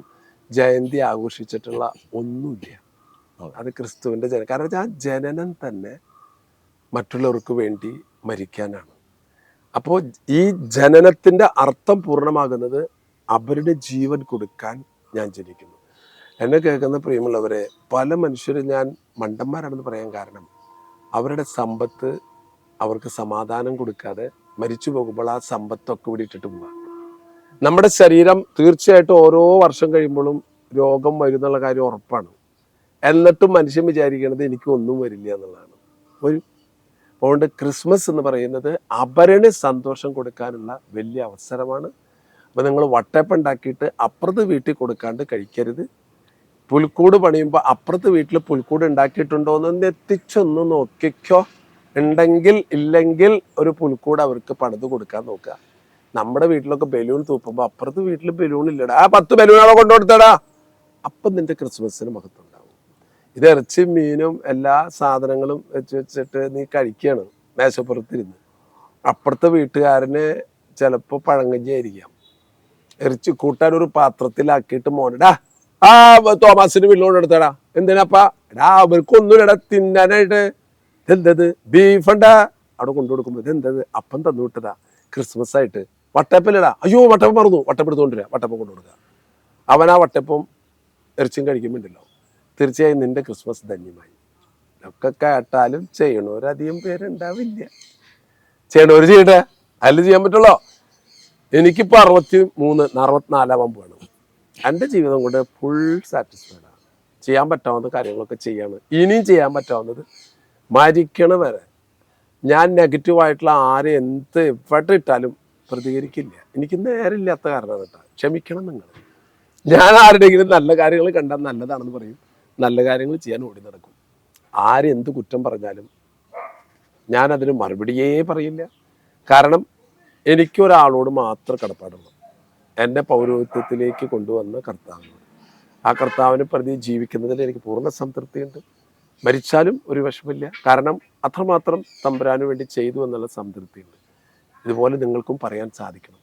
ജയന്തി ആഘോഷിച്ചിട്ടുള്ള ഒന്നുമില്ല. അത് ക്രിസ്തുവിൻ്റെ ജനനം. കാരണം ആ ജനനം തന്നെ മറ്റുള്ളവർക്ക് വേണ്ടി മരിക്കാനാണ്. അപ്പോൾ ഈ ജനനത്തിൻ്റെ അർത്ഥം പൂർണ്ണമാകുന്നത് അവരുടെ ജീവൻ കൊടുക്കാൻ ഞാൻ ജനിക്കുന്നു. എന്നെ കേൾക്കുന്ന പ്രിയമുള്ളവരെ, പല മനുഷ്യരും ഞാൻ മണ്ടന്മാരാണെന്ന് പറയാൻ കാരണം അവരുടെ സമ്പത്ത് അവർക്ക് സമാധാനം കൊടുക്കാതെ മരിച്ചു പോകുമ്പോൾ ആ സമ്പത്തൊക്കെ ഇവിടെ ഇട്ടിട്ട് പോവുക. നമ്മുടെ ശരീരം തീർച്ചയായിട്ടും ഓരോ വർഷം കഴിയുമ്പോഴും രോഗം വരുന്നുള്ള കാര്യം ഉറപ്പാണ്. എന്നിട്ടും മനുഷ്യൻ വിചാരിക്കുന്നത് എനിക്ക് ഒന്നും വരില്ല എന്നുള്ളതാണ്. അതുകൊണ്ട് ക്രിസ്മസ് എന്ന് പറയുന്നത് അവരന് സന്തോഷം കൊടുക്കാനുള്ള വലിയ അവസരമാണ്. അപ്പോൾ നിങ്ങൾ വട്ടയപ്പം ഉണ്ടാക്കിയിട്ട് അപ്പുറത്ത് വീട്ടിൽ കൊടുക്കാണ്ട് കഴിക്കരുത്. പുൽക്കൂട് പണിയുമ്പോൾ അപ്പുറത്ത് വീട്ടിൽ പുൽക്കൂട് ഉണ്ടാക്കിയിട്ടുണ്ടോ എന്ന് എത്തിച്ചൊന്ന് നോക്കിക്കോ. ഉണ്ടെങ്കിൽ ഇല്ലെങ്കിൽ ഒരു പുൽക്കൂട് അവർക്ക് പണിത് കൊടുക്കാൻ നോക്കുക. നമ്മുടെ വീട്ടിലൊക്കെ ബലൂൺ തൂക്കുമ്പോൾ അപ്പുറത്ത് വീട്ടിൽ ബലൂൺ ഇല്ലടാ, ആ 10 ബലൂണാണോ കൊണ്ടുകൊടുത്തടാ, അപ്പം നിന്റെ ക്രിസ്മസിന് മഹത്വം ഉണ്ടാവും. ഇത് ഇറച്ചിയും മീനും എല്ലാ സാധനങ്ങളും വെച്ചിട്ട് നീ കഴിക്കുകയാണ് മേശപ്പുറത്തിരുന്ന്. അപ്പുറത്തെ വീട്ടുകാരന് ചിലപ്പോൾ പഴങ്കഞ്ഞി ആയിരിക്കാം. ഇറച്ചി കൂട്ടാൻ ഒരു പാത്രത്തിലാക്കിയിട്ട് മോനടാ ആ തോമസിന് ബില്ലോൺ എടുത്തടാ, എന്തിനാപ്പാ? എടാ അവർക്കൊന്നുമില്ലടാ തിന്നാനായിട്ട്. എന്തത് ബീഫണ്ടാ അവിടെ കൊണ്ടു കൊടുക്കുമ്പോൾ ഇതെന്തത് അപ്പം തന്നു വിട്ടതാ ക്രിസ്മസ് ആയിട്ട്. വട്ടപ്പല്ലടാ, അയ്യോ വട്ടപ്പം മറന്നു, വട്ടപ്പം എടുത്തുകൊണ്ടിരാ, വട്ടപ്പം കൊണ്ടു കൊടുക്കുക. അവൻ ആ വട്ടപ്പം ഇറച്ചിയും കഴിക്കുമ്പോണ്ടല്ലോ, തീർച്ചയായും നിന്റെ ക്രിസ്മസ് ധന്യമായി. ഒക്കെ കേട്ടാലും ചെയ്യണവരധികം പേരുണ്ടാവില്ല. ചെയ്യണവര് ചെയ്യട്ടെ, അതിൽ ചെയ്യാൻ പറ്റുള്ളോ. എനിക്കിപ്പോൾ 63, 64 വേണം. എൻ്റെ ജീവിതം കൊണ്ട് ഫുൾ സാറ്റിസ്ഫൈഡ് ആണ്. ചെയ്യാൻ പറ്റാവുന്ന കാര്യങ്ങളൊക്കെ ചെയ്യാണ്. ഇനിയും ചെയ്യാൻ പറ്റാവുന്നത് മരിക്കണ വരെ ഞാൻ നെഗറ്റീവായിട്ടുള്ള ആരെ എന്ത് എഫർട്ട് ഇട്ടാലും പ്രതികരിക്കില്ല. എനിക്ക് നേരമില്ലാത്ത കാരണമാണ് കേട്ടോ, ക്ഷമിക്കണം നിങ്ങൾ. ഞാൻ ആരുടെയെങ്കിലും നല്ല കാര്യങ്ങൾ കണ്ടാൽ നല്ലതാണെന്ന് പറയും, നല്ല കാര്യങ്ങൾ ചെയ്യാൻ ഓടി നടക്കും. ആരെന്ത് കുറ്റം പറഞ്ഞാലും ഞാനതിന് മറുപടിയേ പറയില്ല. കാരണം എനിക്കൊരാളോട് മാത്രം കടപ്പാടുള്ളൂ, എൻ്റെ പൗരോഹിത്യത്തിലേക്ക് കൊണ്ടുവന്ന കർത്താവിനോട്. ആ കർത്താവിനെ പ്രതി ജീവിക്കുന്നതിൽ എനിക്ക് പൂർണ്ണ സംതൃപ്തിയുണ്ട്. മരിച്ചാലും ഒരു വിഷമില്ല, കാരണം അത്രമാത്രം തമ്പുരാന് വേണ്ടി ചെയ്തു എന്നുള്ള സംതൃപ്തിയുണ്ട്. ഇതുപോലെ നിങ്ങൾക്കും പറയാൻ സാധിക്കണം.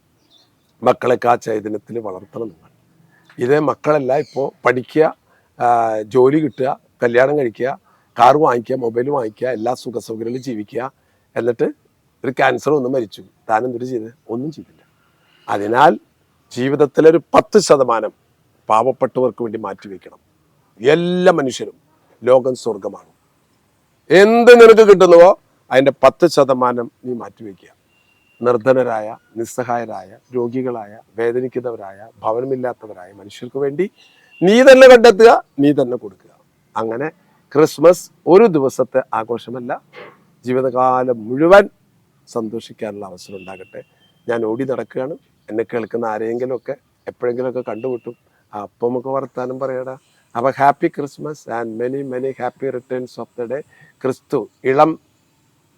മക്കളൊക്കെ ആ ചൈതന്യത്തിൽ വളർത്തണം നിങ്ങൾ. ഇതേ മക്കളല്ല ഇപ്പോൾ പഠിക്കുക, ജോലി കിട്ടുക, കല്യാണം കഴിക്കുക, കാർ വാങ്ങിക്കുക, മൊബൈൽ വാങ്ങിക്കുക, എല്ലാ സുഖ സൗകര്യങ്ങളും ജീവിക്കുക. എന്നിട്ട് ഒരു ക്യാൻസർ ഒന്ന് മരിച്ചു, താനെന്തൊരു ചെയ്ത്? ഒന്നും ചെയ്തില്ല. അതിനാൽ ജീവിതത്തിലൊരു 10% പാവപ്പെട്ടവർക്ക് വേണ്ടി മാറ്റിവെക്കണം. എല്ലാ മനുഷ്യരും ലോകം സ്വർഗമാണ്. എന്ത് നിനക്ക് കിട്ടുന്നുവോ അതിൻ്റെ 10% നീ മാറ്റിവെക്കുക. നിർധനരായ, നിസ്സഹായരായ, രോഗികളായ, വേദനിക്കുന്നവരായ, ഭവനമില്ലാത്തവരായ മനുഷ്യർക്ക് വേണ്ടി നീ തന്നെ കണ്ടെത്തുക, നീ തന്നെ കൊടുക്കുക. അങ്ങനെ ക്രിസ്മസ് ഒരു ദിവസത്തെ ആഘോഷമല്ല, ജീവിതകാലം മുഴുവൻ സന്തോഷിക്കാനുള്ള അവസരം ഉണ്ടാകട്ടെ. ഞാൻ ഓടി നടക്കുകയാണ്. എന്നെ കേൾക്കുന്ന ആരെയെങ്കിലുമൊക്കെ എപ്പോഴെങ്കിലുമൊക്കെ കണ്ടുമുട്ടും. അപ്പം നമുക്ക് വർത്താനം പറയടാ. അപ്പോൾ happy Christmas and many many happy returns of the day. ക്രിസ്തു ഇളം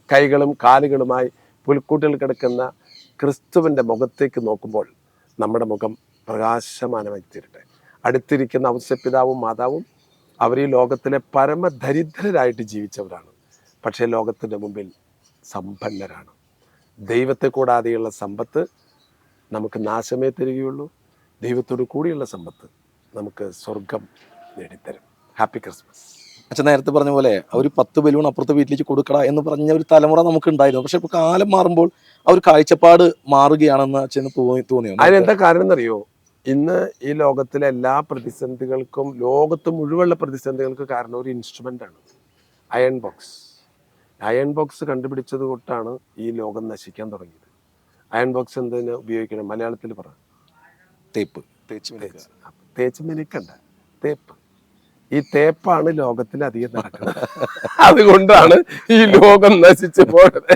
കൈകളും കാലുകളുമായി പുൽക്കൂട്ടിൽ കിടക്കുന്ന ക്രിസ്തുവിൻ്റെ മുഖത്തേക്ക് നോക്കുമ്പോൾ നമ്മുടെ മുഖം പ്രകാശമാനമായി തീരട്ടെ. അടുത്തിരിക്കുന്ന ഔസപിതാവും മാതാവും അവർ ഈ ലോകത്തിലെ പരമദരിദ്രരായിട്ട് ജീവിച്ചവരാണ്. പക്ഷേ ലോകത്തിൻ്റെ മുമ്പിൽ സമ്പന്നരാണ്. ദൈവത്തെ കൂടാതെയുള്ള സമ്പത്ത് നമുക്ക് നാശമേ തരികയുള്ളൂ. ദൈവത്തോട് കൂടിയുള്ള സമ്പത്ത് നമുക്ക് സ്വർഗം നേടിത്തരും. Happy Christmas. അച്ഛൻ നേരത്തെ പറഞ്ഞ പോലെ ഒരു 10 ബലൂൺ അപ്പുറത്തെ വീട്ടിലേക്ക് കൊടുക്കട എന്ന് പറഞ്ഞ ഒരു തലമുറ നമുക്ക് ഉണ്ടായിരുന്നു. പക്ഷെ ഇപ്പൊ കാലം മാറുമ്പോൾ ആ ഒരു കാഴ്ചപ്പാട് മാറുകയാണെന്ന് അച്ഛന് തോന്നിയോ? അതിനെന്താ കാരണം എന്നറിയോ? ഇന്ന് ഈ ലോകത്തിലെ എല്ലാ പ്രതിസന്ധികൾക്കും, ലോകത്ത് മുഴുവനുള്ള പ്രതിസന്ധികൾക്ക് കാരണം ഒരു ഇൻസ്ട്രുമെന്റ് ആണ്, അയൺ ബോക്സ്. അയൺ ബോക്സ് കണ്ടുപിടിച്ചത് തൊട്ടാണ് ഈ ലോകം നശിക്കാൻ തുടങ്ങിയത്. അയൺ ബോക്സ് എന്തിനു ഉപയോഗിക്കണം? മലയാളത്തിൽ പറ. തേപ്പ്. തേച്ച് മിനുക്കണ്ട, തേപ്പ്. ഈ തേപ്പാണ് ലോകത്തിൽ അധികം നടക്കുന്നത്. അതുകൊണ്ടാണ് ഈ ലോകം നശിച്ചു പോയത്.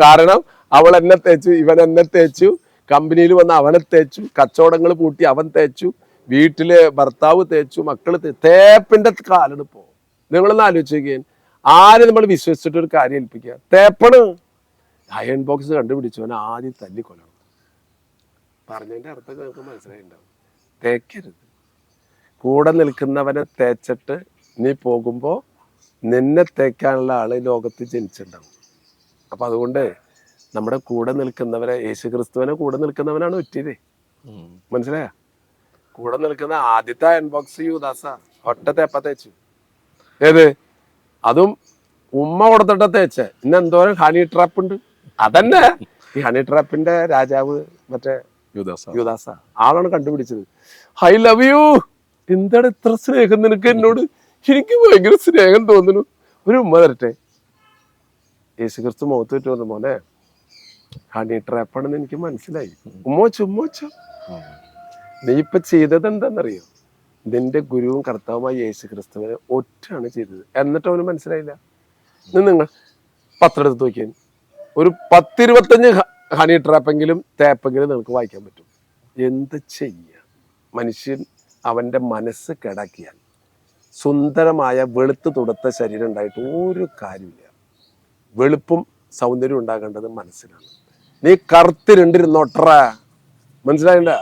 കാരണം അവൾ എന്നെ തേച്ചു, ഇവൻ എന്നെ തേച്ചു, കമ്പനിയിൽ വന്ന് അവനെ തേച്ചു, കച്ചവടങ്ങൾ പൂട്ടി അവൻ തേച്ചു, വീട്ടില് ഭർത്താവ് തേച്ചു, മക്കള് തേപ്പിന്റെ കാലാണ് പോ. നിങ്ങളൊന്ന് ആലോചിക്കുകയും ആരും നമ്മൾ വിശ്വസിച്ചിട്ട് ഒരു കാര്യം ഏൽപ്പിക്കുക, തേപ്പണ്. അയൺ ബോക്സ് കണ്ടുപിടിച്ചവൻ ആദ്യം തല്ലിക്കൊല്ലണം. പറഞ്ഞതിന്റെ അർത്ഥം നിങ്ങൾക്ക് മനസ്സിലായിണ്ടാവും. തേക്കരുത്. കൂടെ നിൽക്കുന്നവനെ തേച്ചിട്ട് നീ പോകുമ്പോൾ നിന്നെ തേക്കാനുള്ള ആള് ലോകത്ത് ജനിച്ചിട്ടുണ്ടാവും. അപ്പൊ അതുകൊണ്ട് നമ്മുടെ കൂടെ നിൽക്കുന്നവരെ, യേശുക്രിസ്തുവിനെ കൂടെ നിൽക്കുന്നവനാണ് ഒറ്റയത്. മനസ്സിലായ? കൂടെ നിൽക്കുന്ന ആദ്യത്തെ അയൺ ബോക്സ് യൂദാസ. ഒറ്റ തേപ്പ തേച്ചു. ഏത്? അതും ഉമ്മ കൊടുത്തിട്ട തേച്ച. ഇന്ന് എന്തോരം ഹണി ട്രാപ്പ് ഉണ്ട്. അതന്നെ ഈ ഹണി ട്രാപ്പിന്റെ രാജാവ് മറ്റേ യൂദാസ ആളാണ് കണ്ടുപിടിച്ചത്. I love you. എന്താണ് ഇത്ര സ്നേഹം നിനക്ക് എന്നോട്? എനിക്ക് ഭയങ്കര സ്നേഹം തോന്നുന്നു, ഒരു ഉമ്മ തരട്ടെ. യേശുക്രിസ്തു മുഖത്ത് വെച്ച് പറഞ്ഞു, മോനെ ഹണി ട്രാപ്പാണെന്ന് എനിക്ക് മനസ്സിലായി, ഉമ്മോച്ചു. നീ ഇപ്പൊ ചെയ്തത് എന്താണെന്നറിയോ? നിന്റെ ഗുരുവും കർത്താവുമായ യേശുക്രിസ്തുവിനെ ഒറ്റാണ് ചെയ്തത്. എന്നിട്ട് അവന് മനസ്സിലായില്ല. നിങ്ങൾ പത്രം എടുത്ത് നോക്കിയാൽ ഒരു 10-25 ഹണി ട്രാപ്പെങ്കിലും തേപ്പെങ്കിലും നിങ്ങൾക്ക് വായിക്കാൻ പറ്റും. എന്ത് ചെയ്യ? മനുഷ്യൻ അവന്റെ മനസ്സ് കേടാക്കിയാൽ സുന്ദരമായ വെളുത്ത് തുടുത്ത ശരീരം ഉണ്ടായിട്ട് ഒരു കാര്യമില്ല. വെളുപ്പും സൗന്ദര്യം ഉണ്ടാകേണ്ടത് മനസ്സിലാണ്. നീ കറുത്തിരുണ്ടിരുന്നോട്ടറ, മനസ്സിലായില്ല?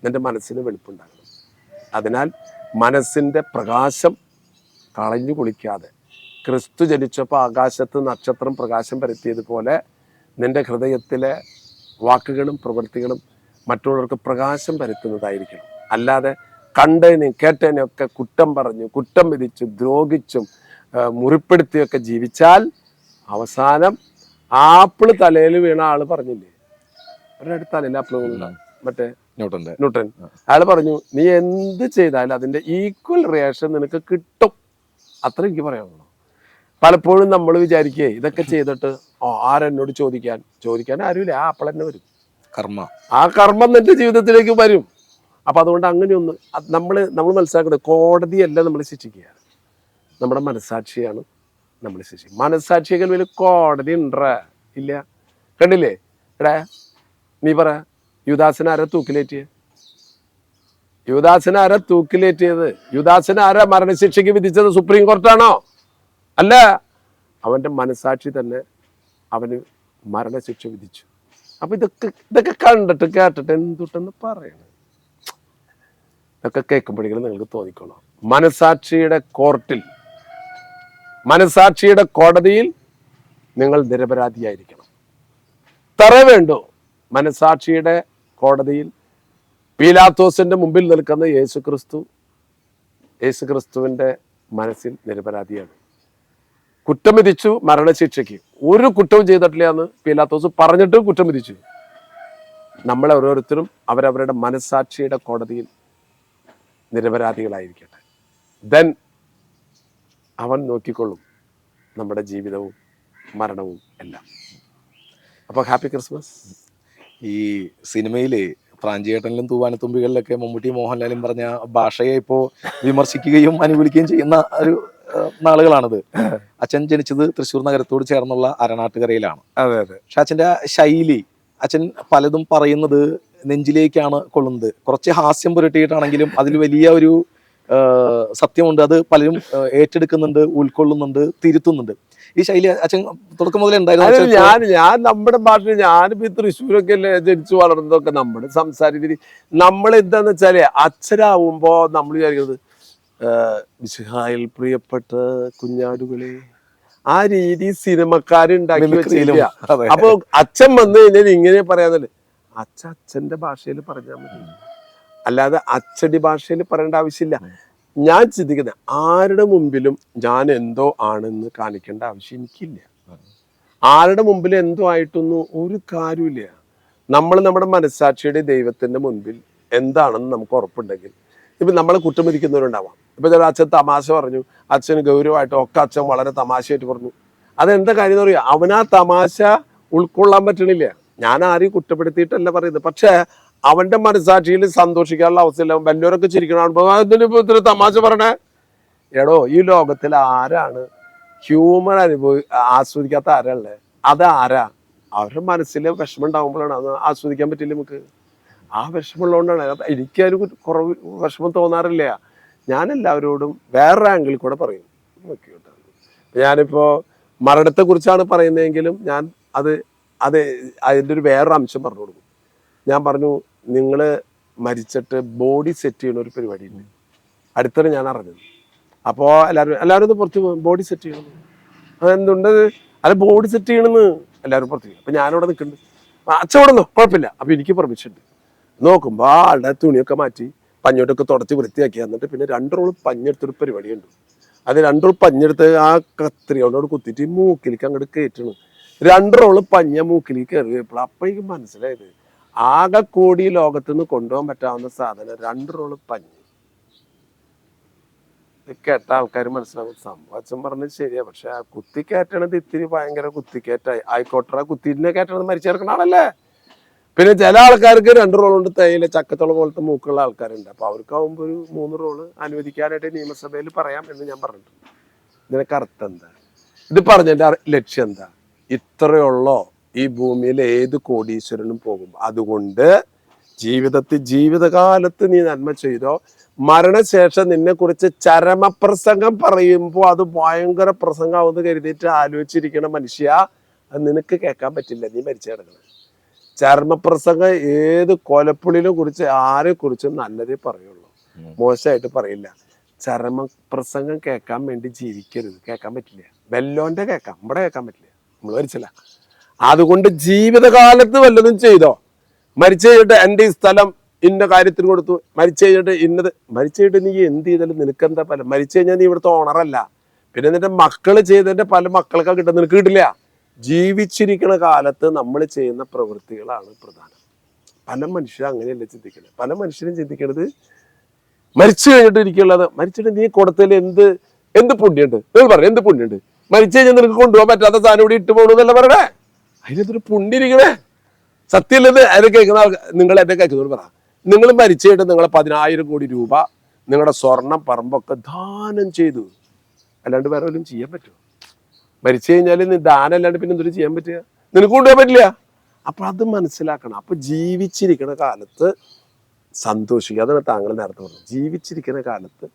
നിന്റെ മനസ്സിന് വെളുപ്പുണ്ടാകണം. അതിനാൽ മനസ്സിന്റെ പ്രകാശം കളഞ്ഞു കുളിക്കാതെ, ക്രിസ്തു ജനിച്ചപ്പോൾ ആകാശത്ത് നക്ഷത്രം പ്രകാശം പരത്തിയതുപോലെ നിന്റെ ഹൃദയത്തിലെ വാക്കുകളും പ്രവൃത്തികളും മറ്റുള്ളവർക്ക് പ്രകാശം പരത്തുന്നതായിരിക്കണം. അല്ലാതെ കണ്ടതിനെയും കേട്ടതിനെയും ഒക്കെ കുറ്റം പറഞ്ഞു, കുറ്റം വിധിച്ചു, ദ്രോഹിച്ചും മുറിപ്പെടുത്തിയൊക്കെ ജീവിച്ചാൽ അവസാനം ആപ്പിള് തലയിൽ വീണ ആള് പറഞ്ഞില്ലേ, അവരുടെ തലയിൽ ആപ്പിള് വീണുണ്ടാവും, മറ്റേ ന്യൂട്ടൻ. അയാൾ പറഞ്ഞു, നീ എന്ത് ചെയ്താലും അതിന്റെ ഈക്വൽ റിയാക്ഷൻ നിനക്ക് കിട്ടും. അത്ര എനിക്ക് പറയാനുള്ളൂ. പലപ്പോഴും നമ്മൾ വിചാരിക്കേ ഇതൊക്കെ ചെയ്തിട്ട് ആരെന്നോട് ചോദിക്കാൻ ആരുമില്ല, ആ ആപ്പിൾ തന്നെ വരും. ആ കർമ്മം നിന്റെ ജീവിതത്തിലേക്ക് വരും. അപ്പൊ അതുകൊണ്ട് അങ്ങനെയൊന്ന് നമ്മൾ മനസ്സിലാക്കുന്നത്, കോടതിയല്ല നമ്മൾ ശിക്ഷിക്കുക, നമ്മുടെ മനസാക്ഷിയാണ് നമ്മൾ ശിക്ഷിക്കുക. മനസാക്ഷിയേക്കാൾ വലിയ കോടതി ഉണ്ടേ? ഇല്ല. കണ്ടില്ലേ? എടാ നീ പറ, യുദാസിനെ ആരാ തൂക്കിലേറ്റിയത്? യുദാസിനെ ആരാ മരണശിക്ഷയ്ക്ക് വിധിച്ചത്? സുപ്രീം കോർട്ടാണോ? അല്ല, അവന്റെ മനസാക്ഷി തന്നെ അവന് മരണശിക്ഷ വിധിച്ചു. അപ്പൊ ഇതൊക്കെ കണ്ടിട്ട് കേട്ടിട്ട് എന്തുട്ടെന്ന് പറയണം. ഇതൊക്കെ കേൾക്കുമ്പോഴേക്കും നിങ്ങൾക്ക് തോന്നിക്കോളാം, മനസാക്ഷിയുടെ കോടതിയിൽ നിങ്ങൾ നിരപരാധിയായിരിക്കണം. തറ വേണ്ടോ? മനസാക്ഷിയുടെ കോടതിയിൽ പീലാത്തോസിന്റെ മുമ്പിൽ നിൽക്കുന്ന യേശുക്രിസ്തുവിന്റെ മനസ്സിൽ നിരപരാധിയാണ്. കുറ്റം വിധിച്ചു, മരണശിക്ഷയ്ക്ക്. ഒരു കുറ്റവും ചെയ്തിട്ടില്ല എന്ന് പീലാത്തോസ് പറഞ്ഞിട്ട് കുറ്റം വിധിച്ചു. നമ്മളെ ഓരോരുത്തരും അവരവരുടെ മനസാക്ഷിയുടെ കോടതിയിൽ നിരപരാധികളായിരിക്കട്ടെ. ദെൻ അവൻ നോക്കിക്കൊള്ളും നമ്മുടെ ജീവിതവും മരണവും എല്ലാം. അപ്പോൾ ഹാപ്പി ക്രിസ്മസ്. ഈ സിനിമയില് പ്രാഞ്ചിയേട്ടനിലും തൂവാനത്തുമ്പികളിലൊക്കെ മമ്മൂട്ടി മോഹൻലാലും പറഞ്ഞ ഭാഷയെ ഇപ്പോൾ വിമർശിക്കുകയും അനുകൂലിക്കുകയും ചെയ്യുന്ന ഒരു നാളുകളാണിത്. അച്ഛൻ ജനിച്ചത് തൃശ്ശൂർ നഗരത്തോട് ചേർന്നുള്ള അരണാട്ടുകരയിലാണ്. അതെ. പക്ഷെ അച്ഛൻ്റെ ശൈലി, അച്ഛൻ പലതും പറയുന്നത് നെഞ്ചിലേക്കാണ് കൊള്ളുന്നത്. കുറച്ച് ഹാസ്യം പുരട്ടിയിട്ടാണെങ്കിലും അതിൽ വലിയ ഒരു സത്യമുണ്ട്. അത് പലരും ഏറ്റെടുക്കുന്നുണ്ട്, ഉൾക്കൊള്ളുന്നുണ്ട്, തിരുത്തുന്നുണ്ട്. ഈ ശൈലി അച്ഛൻ തുടക്കം മുതലേ ഉണ്ടായിരുന്നു. ഞാൻ നമ്മുടെ ഭാഷ, ഞാനിപ്പോ തൃശ്ശൂരൊക്കെ അല്ലേ ജനിച്ചു വളർന്നതൊക്കെ. നമ്മുടെ സംസാര രീതി നമ്മൾ എന്താന്ന് വെച്ചാല് അച്ഛനാവുമ്പോ നമ്മൾ വിചാരിക്കുന്നത് വിശുഹായിൽ പ്രിയപ്പെട്ട കുഞ്ഞാടുകളെ, ആ രീതി സിനിമക്കാരുണ്ടാക്കി വെച്ചില്ല. അപ്പൊ അച്ഛൻ വന്നു കഴിഞ്ഞാൽ ഇങ്ങനെ പറയാന്നല്ലേ, അച്ഛന്റെ ഭാഷയിൽ പറഞ്ഞാൽ മതി, അല്ലാതെ അച്ചടി ഭാഷയിൽ പറയേണ്ട ആവശ്യമില്ല. ഞാൻ ചിന്തിക്കുന്നത് ആരുടെ മുമ്പിലും ഞാൻ എന്തോ ആണെന്ന് കാണിക്കേണ്ട ആവശ്യം എനിക്കില്ല. ആരുടെ മുമ്പിൽ എന്തോ ആയിട്ടൊന്നും ഒരു കാര്യമില്ല. നമ്മൾ നമ്മുടെ മനസ്സാക്ഷിയുടെ ദൈവത്തിന്റെ മുൻപിൽ എന്താണെന്ന് നമുക്ക് ഉറപ്പുണ്ടെങ്കിൽ, ഇപ്പം നമ്മളെ കുറ്റമതിക്കുന്നവരുണ്ടാവാം. ഇപ്പം ചില അച്ഛൻ തമാശ പറഞ്ഞു, അച്ഛന് ഗൗരവമായിട്ട് ഒക്കെ അച്ഛൻ വളരെ തമാശയായിട്ട് പറഞ്ഞു. അതെന്താ കാര്യം എന്ന് പറയുക, അവനാ തമാശ ഉൾക്കൊള്ളാൻ പറ്റണില്ല. ഞാൻ ആരെയും കുറ്റപ്പെടുത്തിയിട്ടല്ല പറയുന്നത്, പക്ഷെ അവന്റെ മനസ്സാക്ഷിയിൽ സന്തോഷിക്കാനുള്ള അവസ്ഥയില്ല. വല്ലവരൊക്കെ ചിരിക്കണം, അതിനിപ്പോ ഇത്ര തമാശ പറയണേ. എടോ, ഈ ലോകത്തിൽ ആരാണ് ഹ്യൂമൻ ആസ്വദിക്കാത്ത ആരല്ലേ? അത് ആരാ? അവരുടെ മനസ്സിൽ വിഷമം ഉണ്ടാകുമ്പോഴാണ് അത് ആസ്വദിക്കാൻ പറ്റില്ല നമുക്ക്. ആ വിഷമമുള്ളതുകൊണ്ടാണ്. എനിക്കൊരു കുറവ് വിഷമം തോന്നാറില്ല. ഞാൻ എല്ലാവരോടും വേറൊരു ആംഗിളിൽ കൂടെ പറയും. ഞാനിപ്പോ മരണത്തെ കുറിച്ചാണ് പറയുന്നതെങ്കിലും ഞാൻ അത് അതിൻ്റെ ഒരു വേറൊരു അംശം പറഞ്ഞു കൊടുക്കും. ഞാൻ പറഞ്ഞു, നിങ്ങൾ മരിച്ചിട്ട് ബോഡി സെറ്റ് ചെയ്യുന്ന ഒരു പരിപാടി ഉണ്ട്. അടുത്താണ് ഞാൻ അറിഞ്ഞത്. അപ്പോൾ എല്ലാവരും ഒന്ന് പുറത്ത് പോകും, ബോഡി സെറ്റ് ചെയ്യണം. അതെന്തുണ്ട്? അല്ല, ബോഡി സെറ്റ് ചെയ്യണമെന്ന് എല്ലാവരും പുറത്ത് ചെയ്യും. അപ്പം ഞാനിവിടെ നിൽക്കുന്നുണ്ട്. അച്ഛൻ ഇവിടെ നിന്നോ, കുഴപ്പമില്ല. അപ്പം എനിക്ക് പെർമിഷൻ ഉണ്ട്. നോക്കുമ്പോൾ ആളുടെ തുണിയൊക്കെ മാറ്റി പഞ്ഞോട്ടൊക്കെ തുടച്ച് വൃത്തിയാക്കി. എന്നിട്ട് പിന്നെ 2 റോള് പഞ്ഞെടുത്തൊരു പരിപാടിയുണ്ട്. അത് 2 റോൾ പഞ്ഞെടുത്ത് ആ കത്രിയോടോട് കുത്തിയിട്ട് മൂക്കിലേക്ക് അങ്ങോട്ട് കയറ്റണം. 2 റോള് പഞ്ഞ മൂക്കിലേക്ക് കയറിയപ്പോൾ അപ്പം എനിക്ക് മനസ്സിലായത്, ആകെ കൂടി ലോകത്ത് നിന്ന് കൊണ്ടുപോകാൻ പറ്റാവുന്ന സാധനം 2 റോള് പഞ്ഞ്. കേട്ട ആൾക്കാർ മനസ്സിലാവും സംഭവം അച്ഛൻ പറഞ്ഞത് ശരിയാ. പക്ഷെ ആ കുത്തിക്കയറ്റണത് ഇത്തിരി ഭയങ്കര കുത്തിക്കയറ്റായി. ആയിക്കോട്ടെ, കുത്തിനെ കയറ്റണത് മരിച്ചേർക്കണ ആളല്ലേ. പിന്നെ ചില ആൾക്കാർക്ക് 2 റോൾ കൊണ്ട് തേയില ചക്കത്തോളം പോലത്തെ മൂക്കുള്ള ആൾക്കാരുണ്ട്. അപ്പൊ അവർക്കാവുമ്പോ ഒരു 3 റോള് അനുവദിക്കാനായിട്ട് നിയമസഭയിൽ പറയാം എന്ന് ഞാൻ പറഞ്ഞിട്ടുണ്ട്. ഇതിനൊക്കെ അർത്ഥം എന്താ? ഇത് പറഞ്ഞതിന്റെ ലക്ഷ്യം എന്താ? ഇത്രയുള്ളോ ഈ ഭൂമിയിൽ ഏത് കോടീശ്വരനും പോകും. അതുകൊണ്ട് ജീവിതകാലത്ത് നീ നന്മ ചെയ്തോ. മരണശേഷം നിന്നെ കുറിച്ച് ചരമപ്രസംഗം പറയുമ്പോൾ അത് ഭയങ്കര പ്രസംഗമാവെന്ന് കരുതിയിട്ട് ആലോചിച്ചിരിക്കണം മനുഷ്യ. അത് നിനക്ക് കേൾക്കാൻ പറ്റില്ല, നീ മരിച്ചു കിടക്കണം. ചരമപ്രസംഗം ഏത് കൊലപ്പുള്ളിനെ കുറിച്ച് ആരെ കുറിച്ചും നല്ലതേ പറയുള്ളൂ, മോശമായിട്ട് പറയില്ല. ചരമപ്രസംഗം കേൾക്കാൻ വേണ്ടി ജീവിക്കരുത്. കേൾക്കാൻ പറ്റില്ല. വെല്ലോന്റെ കേൾക്കാം, ഇവിടെ കേൾക്കാൻ പറ്റില്ല. നമ്മൾ മരിച്ചില്ല. അതുകൊണ്ട് ജീവിതകാലത്ത് വല്ലതും ചെയ്തോ. മരിച്ചു കഴിഞ്ഞിട്ട് എൻ്റെ ഈ സ്ഥലം ഇന്ന കാര്യത്തിന് കൊടുത്തു, മരിച്ചു കഴിഞ്ഞിട്ട് ഇന്നത്. മരിച്ചു കഴിഞ്ഞിട്ട് നീ എന്ത് ചെയ്താലും നിനക്കെന്താ ഫലം? മരിച്ചു കഴിഞ്ഞാൽ നീ ഇവിടുത്തെ ഓണറല്ല. പിന്നെ നിന്റെ മക്കള് ചെയ്തതിന്റെ പല മക്കൾക്കാ കിട്ടുക, നിനക്ക് കിട്ടില്ല. ജീവിച്ചിരിക്കുന്ന കാലത്ത് നമ്മൾ ചെയ്യുന്ന പ്രവൃത്തികളാണ് പ്രധാനം. പല മനുഷ്യരും അങ്ങനെയല്ല ചിന്തിക്കുന്നത്. പല മനുഷ്യരും ചിന്തിക്കണത് മരിച്ചു കഴിഞ്ഞിട്ട് ഇരിക്കുള്ളത്. മരിച്ചിട്ട് നീ കൊടുത്തതിൽ എന്ത് പുണ്യുണ്ട്? നിങ്ങൾ പറഞ്ഞു, എന്ത് പുണ്യുണ്ട്? മരിച്ചു കഴിഞ്ഞാൽ നിനക്ക് കൊണ്ടുപോകാൻ പറ്റാത്ത സാധനം ഇവിടെ ഇട്ട് പോകണമെന്നല്ല പറയണേ. അതിനകത്തൊരു പുണ്യിരിക്കണേ. സത്യമല്ലത്. അതിനെ കേൾക്കുന്ന നിങ്ങൾ എന്നെ കേൾക്കുന്നവർ പറ, നിങ്ങൾ മരിച്ചു കഴിഞ്ഞിട്ട് നിങ്ങളെ 10,000 കോടി രൂപ നിങ്ങളുടെ സ്വർണം പറമ്പൊക്കെ ദാനം ചെയ്തു. അല്ലാണ്ട് വേറെ വല്ലതും ചെയ്യാൻ പറ്റുമോ? മരിച്ചു കഴിഞ്ഞാൽ നീ ദാനം അല്ലാണ്ട് പിന്നെ എന്തൊരു ചെയ്യാൻ പറ്റുക? നിനക്ക് കൊണ്ടുപോകാൻ പറ്റില്ല. അപ്പൊ അത് മനസ്സിലാക്കണം. അപ്പൊ ജീവിച്ചിരിക്കുന്ന കാലത്ത് സന്തോഷിക്കുക. അതാണ് താങ്കൾ നേരത്തെ പറഞ്ഞത്. ജീവിച്ചിരിക്കുന്ന കാലത്ത്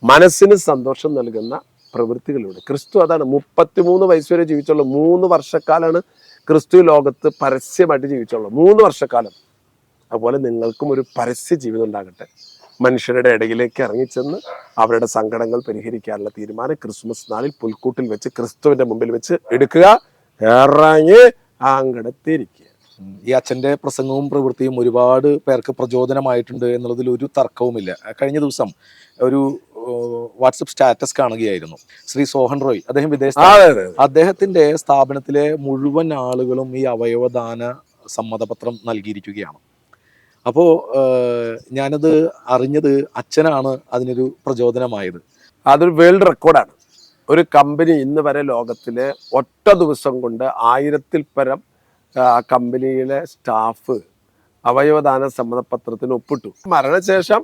മനസ്സിന് സന്തോഷം നൽകുന്ന പ്രവൃത്തികളിലൂടെ. ക്രിസ്തു അതാണ് 33 വയസ്സ് വരെ ജീവിച്ചുള്ളൂ. 3 വർഷക്കാലാണ് ക്രിസ്തു ലോകത്ത് പരസ്യമായിട്ട് ജീവിച്ചുള്ളൂ. 3 വർഷക്കാലം. അതുപോലെ നിങ്ങൾക്കും ഒരു പരസ്യ ജീവിതം ഉണ്ടാകട്ടെ. മനുഷ്യരുടെ ഇടയിലേക്ക് ഇറങ്ങിച്ചെന്ന് അവരുടെ സങ്കടങ്ങൾ പരിഹരിക്കാനുള്ള തീരുമാനം ക്രിസ്മസ് നാളിൽ പുൽക്കൂട്ടിൽ വെച്ച് ക്രിസ്തുവിന്റെ മുമ്പിൽ വെച്ച് എടുക്കുക. ഇറങ്ങി അങ്ങടത്തിരിക്കുക. ഈ അച്ഛൻ്റെ പ്രസംഗവും പ്രവൃത്തിയും ഒരുപാട് പേർക്ക് പ്രചോദനമായിട്ടുണ്ട് എന്നുള്ളതിൽ ഒരു തർക്കവുമില്ല. കഴിഞ്ഞ ദിവസം ഒരു വാട്സപ്പ് സ്റ്റാറ്റസ് കാണുകയായിരുന്നു. ശ്രീ സോഹൻ റോയ്, അദ്ദേഹം വിദേശത്ത്. അദ്ദേഹത്തിന്റെ സ്ഥാപനത്തിലെ മുഴുവൻ ആളുകളും ഈ അവയവദാന സമ്മതപത്രം നൽകിയിരിക്കുകയാണ്. അപ്പോൾ ഞാനത് അറിഞ്ഞത് അച്ഛനാണ് അതിനൊരു പ്രചോദനമായത്. അതൊരു വേൾഡ് റെക്കോർഡാണ്. ഒരു കമ്പനി ഇന്ന് വരെ ലോകത്തിലെ ഒറ്റ ദിവസം കൊണ്ട് 1000-ൽ പരം കമ്പനിയിലെ സ്റ്റാഫ് അവയവദാന സമ്മതപത്രത്തിന് ഒപ്പിട്ടു. മരണശേഷം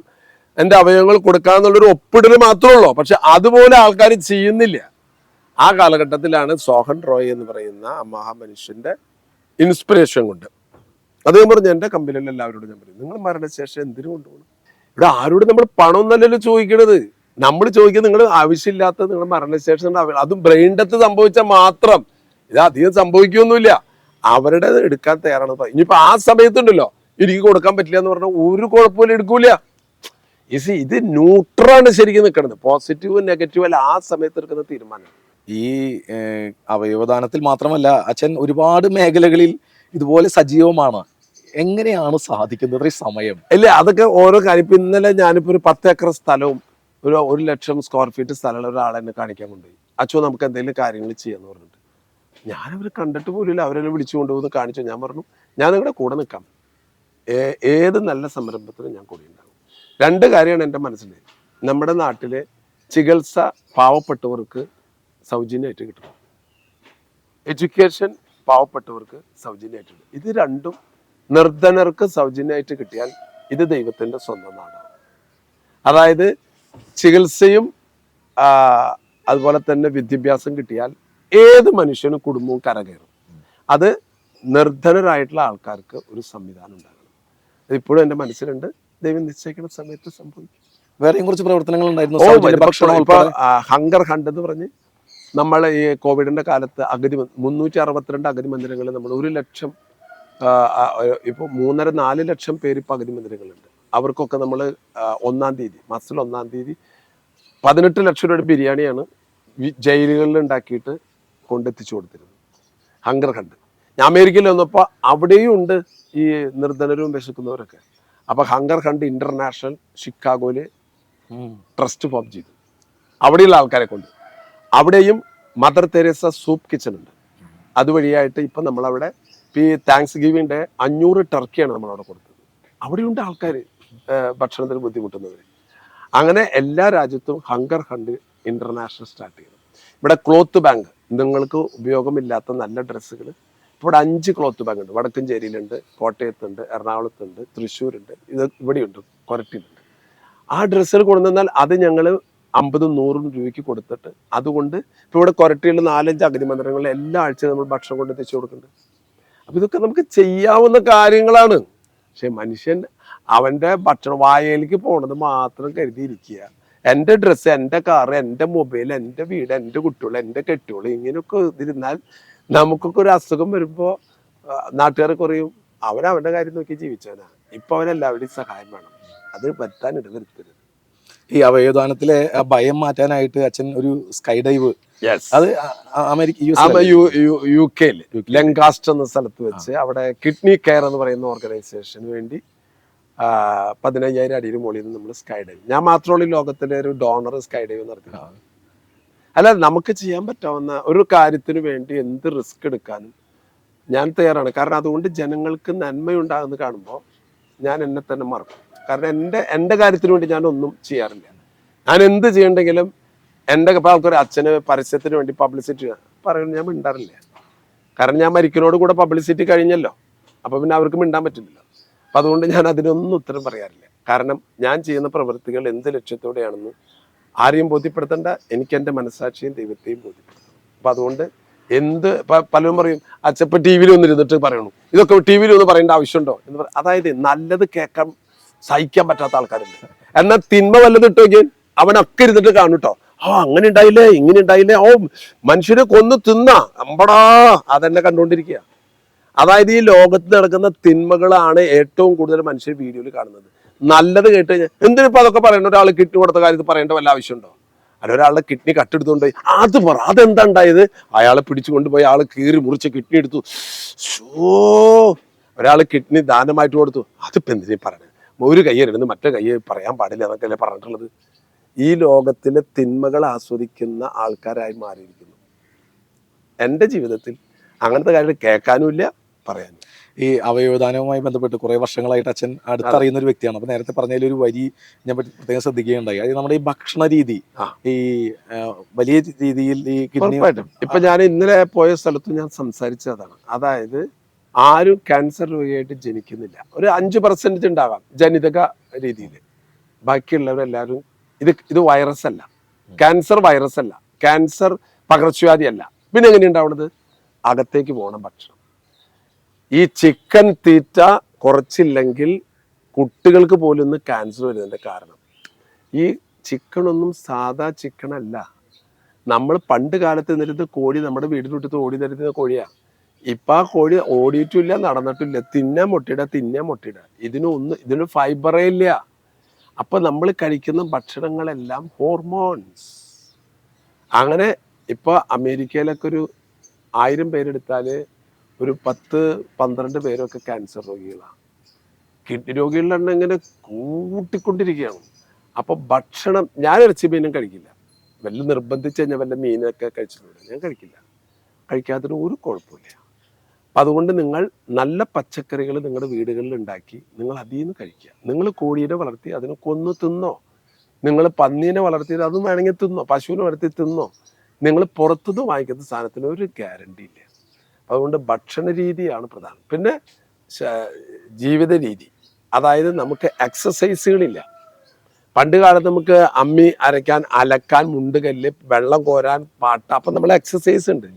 എൻ്റെ അവയവങ്ങൾ കൊടുക്കാന്നുള്ളൊരു ഒപ്പിടൽ മാത്രമേ ഉള്ളൂ. പക്ഷെ അതുപോലെ ആൾക്കാർ ചെയ്യുന്നില്ല. ആ കാലഘട്ടത്തിലാണ് സോഹൻ റോയ് എന്ന് പറയുന്ന ആ മഹാമനുഷ്യന്റെ ഇൻസ്പിറേഷൻ കൊണ്ട് അദ്ദേഹം പറഞ്ഞു, എൻ്റെ കമ്പനിയിൽ എല്ലാവരോടും ഞാൻ പറയും, നിങ്ങൾ മരണശേഷം എന്തിനു കൊണ്ടുപോകണം? ഇവിടെ ആരോടും നമ്മൾ പണം നല്ലല്ലോ ചോദിക്കണത്. നമ്മൾ ചോദിക്കുന്നത് നിങ്ങൾ ആവശ്യമില്ലാത്ത നിങ്ങൾ മരണശേഷം, അതും ബ്രെയിൻ ഡെത്ത് സംഭവിച്ചാൽ മാത്രം. ഇത് അധികം സംഭവിക്കുകയൊന്നുമില്ല. അവരുടെ എടുക്കാൻ തയ്യാറാണ്. ഇനിയിപ്പോ ആ സമയത്തുണ്ടല്ലോ എനിക്ക് കൊടുക്കാൻ പറ്റില്ല എന്ന് പറഞ്ഞാൽ ഒരു കുഴപ്പമില്ല, എടുക്കൂല. ഇത് ന്യൂട്രാണ് ശരിക്കും നിൽക്കുന്നത്. പോസിറ്റീവ് നെഗറ്റീവ് അല്ല, ആ സമയത്ത് എടുക്കുന്ന തീരുമാനം. ഈ അവയവദാനത്തിൽ മാത്രമല്ല, അച്ഛൻ ഒരുപാട് മേഖലകളിൽ ഇതുപോലെ സജീവമാണ്. എങ്ങനെയാണ് സാധിക്കുന്നത് ഈ സമയം? ഇല്ല, അതൊക്കെ ഓരോ കാര്യം. ഇപ്പൊ ഇന്നലെ ഞാനിപ്പോ ഒരു 10 ഏക്കർ സ്ഥലവും ഒരു 1,00,000 സ്ക്വയർ ഫീറ്റ് സ്ഥലമുള്ള ഒരാളെ എന്നെ കാണിക്കാൻ കൊണ്ടുപോയി. അച്ഛോ നമുക്ക് എന്തെങ്കിലും കാര്യങ്ങൾ ചെയ്യാന്ന് പറഞ്ഞിട്ട് ഞാനവർ കണ്ടിട്ട് പോലും അവരെന്നെ വിളിച്ചു കൊണ്ടുപോകുന്നു കാണിച്ചു. ഞാൻ പറഞ്ഞു ഞാൻ നിങ്ങളുടെ കൂടെ നിൽക്കാം, ഏത് നല്ല സംരംഭത്തിനും ഞാൻ കൂടെ ഉണ്ടാകും. 2 കാര്യമാണ് എൻ്റെ മനസ്സിൽ. നമ്മുടെ നാട്ടിലെ ചികിത്സ പാവപ്പെട്ടവർക്ക് സൗജന്യമായിട്ട് കിട്ടണം, എഡ്യൂക്കേഷൻ പാവപ്പെട്ടവർക്ക് സൗജന്യമായിട്ട് കിട്ടും. ഇത് രണ്ടും നിർധനർക്ക് സൗജന്യമായിട്ട് കിട്ടിയാൽ ഇത് ദൈവത്തിൻ്റെ സ്വന്തം നാടാണ്. അതായത് ചികിത്സയും അതുപോലെ തന്നെ വിദ്യാഭ്യാസം കിട്ടിയാൽ ഏത് മനുഷ്യനും കുടുംബവും കരകയറും. അത് നിർധനരായിട്ടുള്ള ആൾക്കാർക്ക് ഒരു സംവിധാനം ഉണ്ടാകണം. അതിപ്പോഴും എൻ്റെ മനസ്സിലുണ്ട്. ദൈവം നിശ്ചയിക്കുന്ന സമയത്ത് സംഭവിക്കും. വേറെയും കുറച്ച് പ്രവർത്തനങ്ങൾ ഉണ്ടായിരുന്നു. ഹങ്കർ ഹണ്ട് എന്ന് പറഞ്ഞ് നമ്മൾ ഈ കോവിഡിന്റെ കാലത്ത് 362 അഗതി മന്ദിരങ്ങൾ നമ്മൾ 1,00,000 ഇപ്പോൾ 3.5-4 ലക്ഷം പേര് ഇപ്പൊ അഗതി മന്ദിരങ്ങളുണ്ട്. അവർക്കൊക്കെ നമ്മൾ 1-ാം തീയതി മാസത്തിൽ 1-ാം തീയതി 18 ലക്ഷം രൂപയുടെ ബിരിയാണിയാണ് ജയിലുകളിൽ ഉണ്ടാക്കിയിട്ട് കൊണ്ടെത്തിച്ചു കൊടുത്തിരുന്നത്. Hunger hunt. ഞാൻ അമേരിക്കയിൽ വന്നപ്പോൾ അവിടെയും ഉണ്ട് ഈ നിർധനരും വിശക്കുന്നവരൊക്കെ. അപ്പൊ ഹങ്കർ ഹണ്ട് ഇന്റർനാഷണൽ ഷിക്കാഗോയില് ട്രസ്റ്റ് ഫോം ചെയ്തു. അവിടെയുള്ള ആൾക്കാരെ കൊണ്ട്. അവിടെയും മദർ തെരേസ സൂപ്പ് കിച്ചൺ ഉണ്ട്. അതുവഴിയായിട്ട് ഇപ്പൊ നമ്മളവിടെ ഈ താങ്ക്സ് ഗിവിംഗ് ഡേ 500 ടർക്കിയാണ് നമ്മളവിടെ കൊടുത്തത്. അവിടെയുണ്ട് ആൾക്കാർ ഭക്ഷണത്തിന് ബുദ്ധിമുട്ടുന്നവർ. അങ്ങനെ എല്ലാ രാജ്യത്തും ഹങ്കർ ഹണ്ട് ഇന്റർനാഷണൽ സ്റ്റാർട്ട് ചെയ്യണം. ഇവിടെ ക്ലോത്ത് ബാങ്ക്, നിങ്ങൾക്ക് ഉപയോഗമില്ലാത്ത നല്ല ഡ്രസ്സുകൾ ഇവിടെ 5 ക്ലോത്ത് ബാങ്ക് ഉണ്ട്. വടക്കഞ്ചേരിയിലുണ്ട്, കോട്ടയത്തുണ്ട്, എറണാകുളത്തുണ്ട്, തൃശ്ശൂരുണ്ട്, ഇത് ഇവിടെയുണ്ട്, കൊരട്ടിയിലുണ്ട്. ആ ഡ്രസ്സുകൾ കൊണ്ടുവന്നാൽ അത് ഞങ്ങൾ 50-100 രൂപയ്ക്ക് കൊടുത്തിട്ട് അതുകൊണ്ട് ഇപ്പോൾ ഇവിടെ കൊരട്ടിയുള്ള 4-5 അഗതി മന്ദിരങ്ങളിൽ എല്ലാ ആഴ്ചയും നമ്മൾ ഭക്ഷണം കൊണ്ട് എത്തിച്ചു കൊടുക്കുന്നുണ്ട്. അപ്പൊ ഇതൊക്കെ നമുക്ക് ചെയ്യാവുന്ന കാര്യങ്ങളാണ്. പക്ഷെ മനുഷ്യൻ അവന്റെ ഭക്ഷണം വായയിലേക്ക് പോണത് മാത്രം കരുതിയിരിക്കുക. എൻ്റെ ഡ്രസ്സ്, എൻ്റെ കാറ്, എൻ്റെ മൊബൈൽ, എൻ്റെ വീട്, എൻ്റെ കുട്ടികൾ, എൻ്റെ കെട്ടികൾ, ഇങ്ങനെയൊക്കെ ഇതിരുന്നാൽ നമുക്കൊക്കെ ഒരു അസുഖം വരുമ്പോൾ നാട്ടുകാർ കുറയും. അവനവൻ്റെ കാര്യം നോക്കി ജീവിച്ചവനാ. ഇപ്പൊ അവനെല്ലാവരുടെയും സഹായം വേണം. അത് പറ്റാൻ ഇടവരുത്തരുത്. ഈ അവയവദാനത്തിലെ ഭയം മാറ്റാനായിട്ട് അച്ഛൻ ഒരു സ്കൈ ഡൈവ്, അത് യു കെയിൽ ലങ്കാസ്റ്റർ എന്ന സ്ഥലത്ത് വെച്ച് അവിടെ കിഡ്നി കെയർ എന്ന് പറയുന്ന ഓർഗനൈസേഷന് വേണ്ടി 15,000 അടിയിൽ മുകളിൽ നിന്ന് നമ്മൾ സ്കൈ ഡൈവ്, ഞാൻ മാത്രമുള്ള ലോകത്തിലെ ഒരു ഡോണർ സ്കൈ ഡൈവ് നടത്തി. അല്ല, നമുക്ക് ചെയ്യാൻ പറ്റാവുന്ന ഒരു കാര്യത്തിന് വേണ്ടി എന്ത് റിസ്ക് എടുക്കാനും ഞാൻ തയ്യാറാണ്. കാരണം അതുകൊണ്ട് ജനങ്ങൾക്ക് നന്മയുണ്ടാകുന്നത് കാണുമ്പോൾ ഞാൻ എന്നെ തന്നെ മറക്കും. കാരണം എൻ്റെ കാര്യത്തിന് വേണ്ടി ഞാൻ ഒന്നും ചെയ്യാറില്ല. ഞാൻ എന്ത് ചെയ്യണ്ടെങ്കിലും എൻ്റെ ആൾക്കൊരു അച്ഛന് പരസ്യത്തിന് വേണ്ടി പബ്ലിസിറ്റി പറയുന്നത് ഞാൻ മിണ്ടാറില്ല. കാരണം ഞാൻ മരിക്കുന്നോട് കൂടെ പബ്ലിസിറ്റി കഴിഞ്ഞല്ലോ. അപ്പൊ പിന്നെ അവർക്ക് മിണ്ടാൻ പറ്റില്ലല്ലോ. അപ്പൊ അതുകൊണ്ട് ഞാൻ അതിനൊന്നും ഉത്തരം പറയാറില്ല. കാരണം ഞാൻ ചെയ്യുന്ന പ്രവൃത്തികൾ എന്ത് ലക്ഷ്യത്തോടെയാണെന്ന് ആരെയും ബോധ്യപ്പെടുത്തേണ്ട, എനിക്ക് എൻ്റെ മനസ്സാക്ഷിയും ദൈവത്തെയും ബോധ്യപ്പെടുത്തണം. അപ്പൊ അതുകൊണ്ട് പലരും പറയും അച്ഛപ്പ ടി വിയിൽ ഒന്നിരുന്നിട്ട് പറയണു, ഇതൊക്കെ ടി വിയിൽ ഒന്ന് പറയേണ്ട ആവശ്യമുണ്ടോ എന്ന് പറയും. അതായത് നല്ലത് കേൾക്കാൻ സഹിക്കാൻ പറ്റാത്ത ആൾക്കാരുണ്ട്. എന്നാൽ തിന്മ വല്ലത് ഇട്ടോക്കിയാൽ അവനൊക്കെ ഇരുന്നിട്ട് കാണും കേട്ടോ. അങ്ങനെ ഉണ്ടായില്ലേ, ഇങ്ങനെ ഉണ്ടായില്ലേ, മനുഷ്യരെ കൊന്നു തിന്നാ അമ്പടാ, അതെന്നെ കണ്ടുകൊണ്ടിരിക്കുക. അതായത് ഈ ലോകത്ത് നടക്കുന്ന തിന്മകളാണ് ഏറ്റവും കൂടുതൽ മനുഷ്യർ വീഡിയോയിൽ കാണുന്നത്. നല്ലത് കേട്ട് കഴിഞ്ഞാൽ എന്തിനിപ്പോ അതൊക്കെ പറയണ്ട, ഒരാൾ കിഡ്നി കൊടുത്ത കാര്യത്തിൽ പറയേണ്ട വല്ല ആവശ്യമുണ്ടോ? അല്ല, ഒരാളുടെ കിഡ്നി കട്ടെടുത്തുകൊണ്ട് അത് പറ, അതെന്താ ഉണ്ടായത്? അയാളെ പിടിച്ചു കൊണ്ടുപോയി ആള് കീറി മുറിച്ച് കിഡ്നി എടുത്തു. ഒരാൾ കിഡ്നി ദാനമായിട്ട് കൊടുത്തു, അതിപ്പോ എന്തിനീ പറയണേ? ഒരു കയ്യരുന്ന് മറ്റേ കയ്യെ പറയാൻ പാടില്ല എന്നൊക്കെയല്ലേ പറഞ്ഞിട്ടുള്ളത്. ഈ ലോകത്തിലെ തിന്മകൾ ആസ്വദിക്കുന്ന ആൾക്കാരായി മാറിയിരിക്കുന്നു. എൻ്റെ ജീവിതത്തിൽ അങ്ങനത്തെ കാര്യം കേൾക്കാനുമില്ല, പറയാനും. ഈ അവയവദാനവുമായി ബന്ധപ്പെട്ട് കുറെ വർഷങ്ങളായിട്ട് അച്ഛൻ അടുത്തറിയുന്ന ഒരു വ്യക്തിയാണ്. അപ്പൊ നേരത്തെ പറഞ്ഞതിലൊരു വരി ഞാൻ പ്രത്യേകം ശ്രദ്ധിക്കുകയുണ്ടായി. അത് നമ്മുടെ ഈ ഭക്ഷണ രീതി, ഈ വലിയ രീതിയിൽ ഈ കിഡ്നി. ഇപ്പൊ ഞാൻ ഇന്നലെ പോയ സ്ഥലത്ത് ഞാൻ സംസാരിച്ചതാണ്. അതായത് ആരും ക്യാൻസർ രോഗിയായിട്ട് ജനിക്കുന്നില്ല. ഒരു 5% ഉണ്ടാകാം ജനിതക രീതിയിൽ. ബാക്കിയുള്ളവരെല്ലാവരും ഇത് വൈറസ് അല്ല, ക്യാൻസർ വൈറസ് അല്ല, ക്യാൻസർ പകർച്ചവ്യാധി അല്ല. പിന്നെ എങ്ങനെ ഉണ്ടാവുന്നത്? അകത്തേക്ക് പോകണം ഭക്ഷണം. ഈ ചിക്കൻ തീറ്റ കുറച്ചില്ലെങ്കിൽ കുട്ടികൾക്ക് പോലും ഇന്ന് ക്യാൻസർ വരുന്നതിന്റെ കാരണം ഈ ചിക്കനൊന്നും സാധാ ചിക്കൻ അല്ല. നമ്മൾ പണ്ട് കാലത്ത് നിന്നിരുന്ന കോഴി നമ്മുടെ വീടിനുട്ടത്ത് ഓടി തരുന്ന കോഴിയാ. ഇപ്പൊ ആ കോഴി ഓടിയിട്ടില്ല, നടന്നിട്ടില്ല, തിന്നാൻ മുട്ടയിട. ഇതിന് ഫൈബറേ ഇല്ല. അപ്പൊ നമ്മൾ കഴിക്കുന്ന ഭക്ഷണങ്ങളെല്ലാം ഹോർമോൺസ്. അങ്ങനെ ഇപ്പൊ അമേരിക്കയിലൊക്കെ ഒരു 1000 പേരെടുത്താല് ഒരു 10-12 പേരൊക്കെ ക്യാൻസർ രോഗികളാണ്. കിഡ്നി രോഗികളുടെ എണ്ണം ഇങ്ങനെ കൂട്ടിക്കൊണ്ടിരിക്കുകയാണ്. അപ്പോൾ ഭക്ഷണം, ഞാൻ ഇറച്ചി മീനും കഴിക്കില്ല. വല്ല നിർബന്ധിച്ച് കഴിഞ്ഞാൽ വല്ല മീനൊക്കെ കഴിച്ചിട്ടുണ്ട്, ഞാൻ കഴിക്കില്ല. കഴിക്കാത്തൊരു ഒരു കുഴപ്പമില്ല. അപ്പം അതുകൊണ്ട് നിങ്ങൾ നല്ല പച്ചക്കറികൾ നിങ്ങളുടെ വീടുകളിൽ ഉണ്ടാക്കി നിങ്ങൾ അതിൽ നിന്ന് കഴിക്കുക. നിങ്ങൾ കോഴീനെ വളർത്തി അതിനെ കൊന്നു തിന്നോ, നിങ്ങൾ പന്നീനെ വളർത്തിയത് അതും വേണമെങ്കിൽ തിന്നോ, പശുവിനെ വളർത്തി തിന്നോ. നിങ്ങൾ പുറത്തുനിന്ന് വാങ്ങിക്കുന്ന സാധനത്തിന് ഒരു ഗ്യാരണ്ടി ഇല്ല. അതുകൊണ്ട് ഭക്ഷണ രീതിയാണ് പ്രധാനം. പിന്നെ ജീവിത രീതി, അതായത് നമുക്ക് എക്സസൈസുകളില്ല. പണ്ട് കാലത്ത് നമുക്ക് അമ്മി അരയ്ക്കാൻ, അലക്കാൻ, മുണ്ടുകല്ല്, വെള്ളം കോരാൻ, പാട്ട, അപ്പം നമ്മൾ എക്സസൈസ് ഉണ്ട്.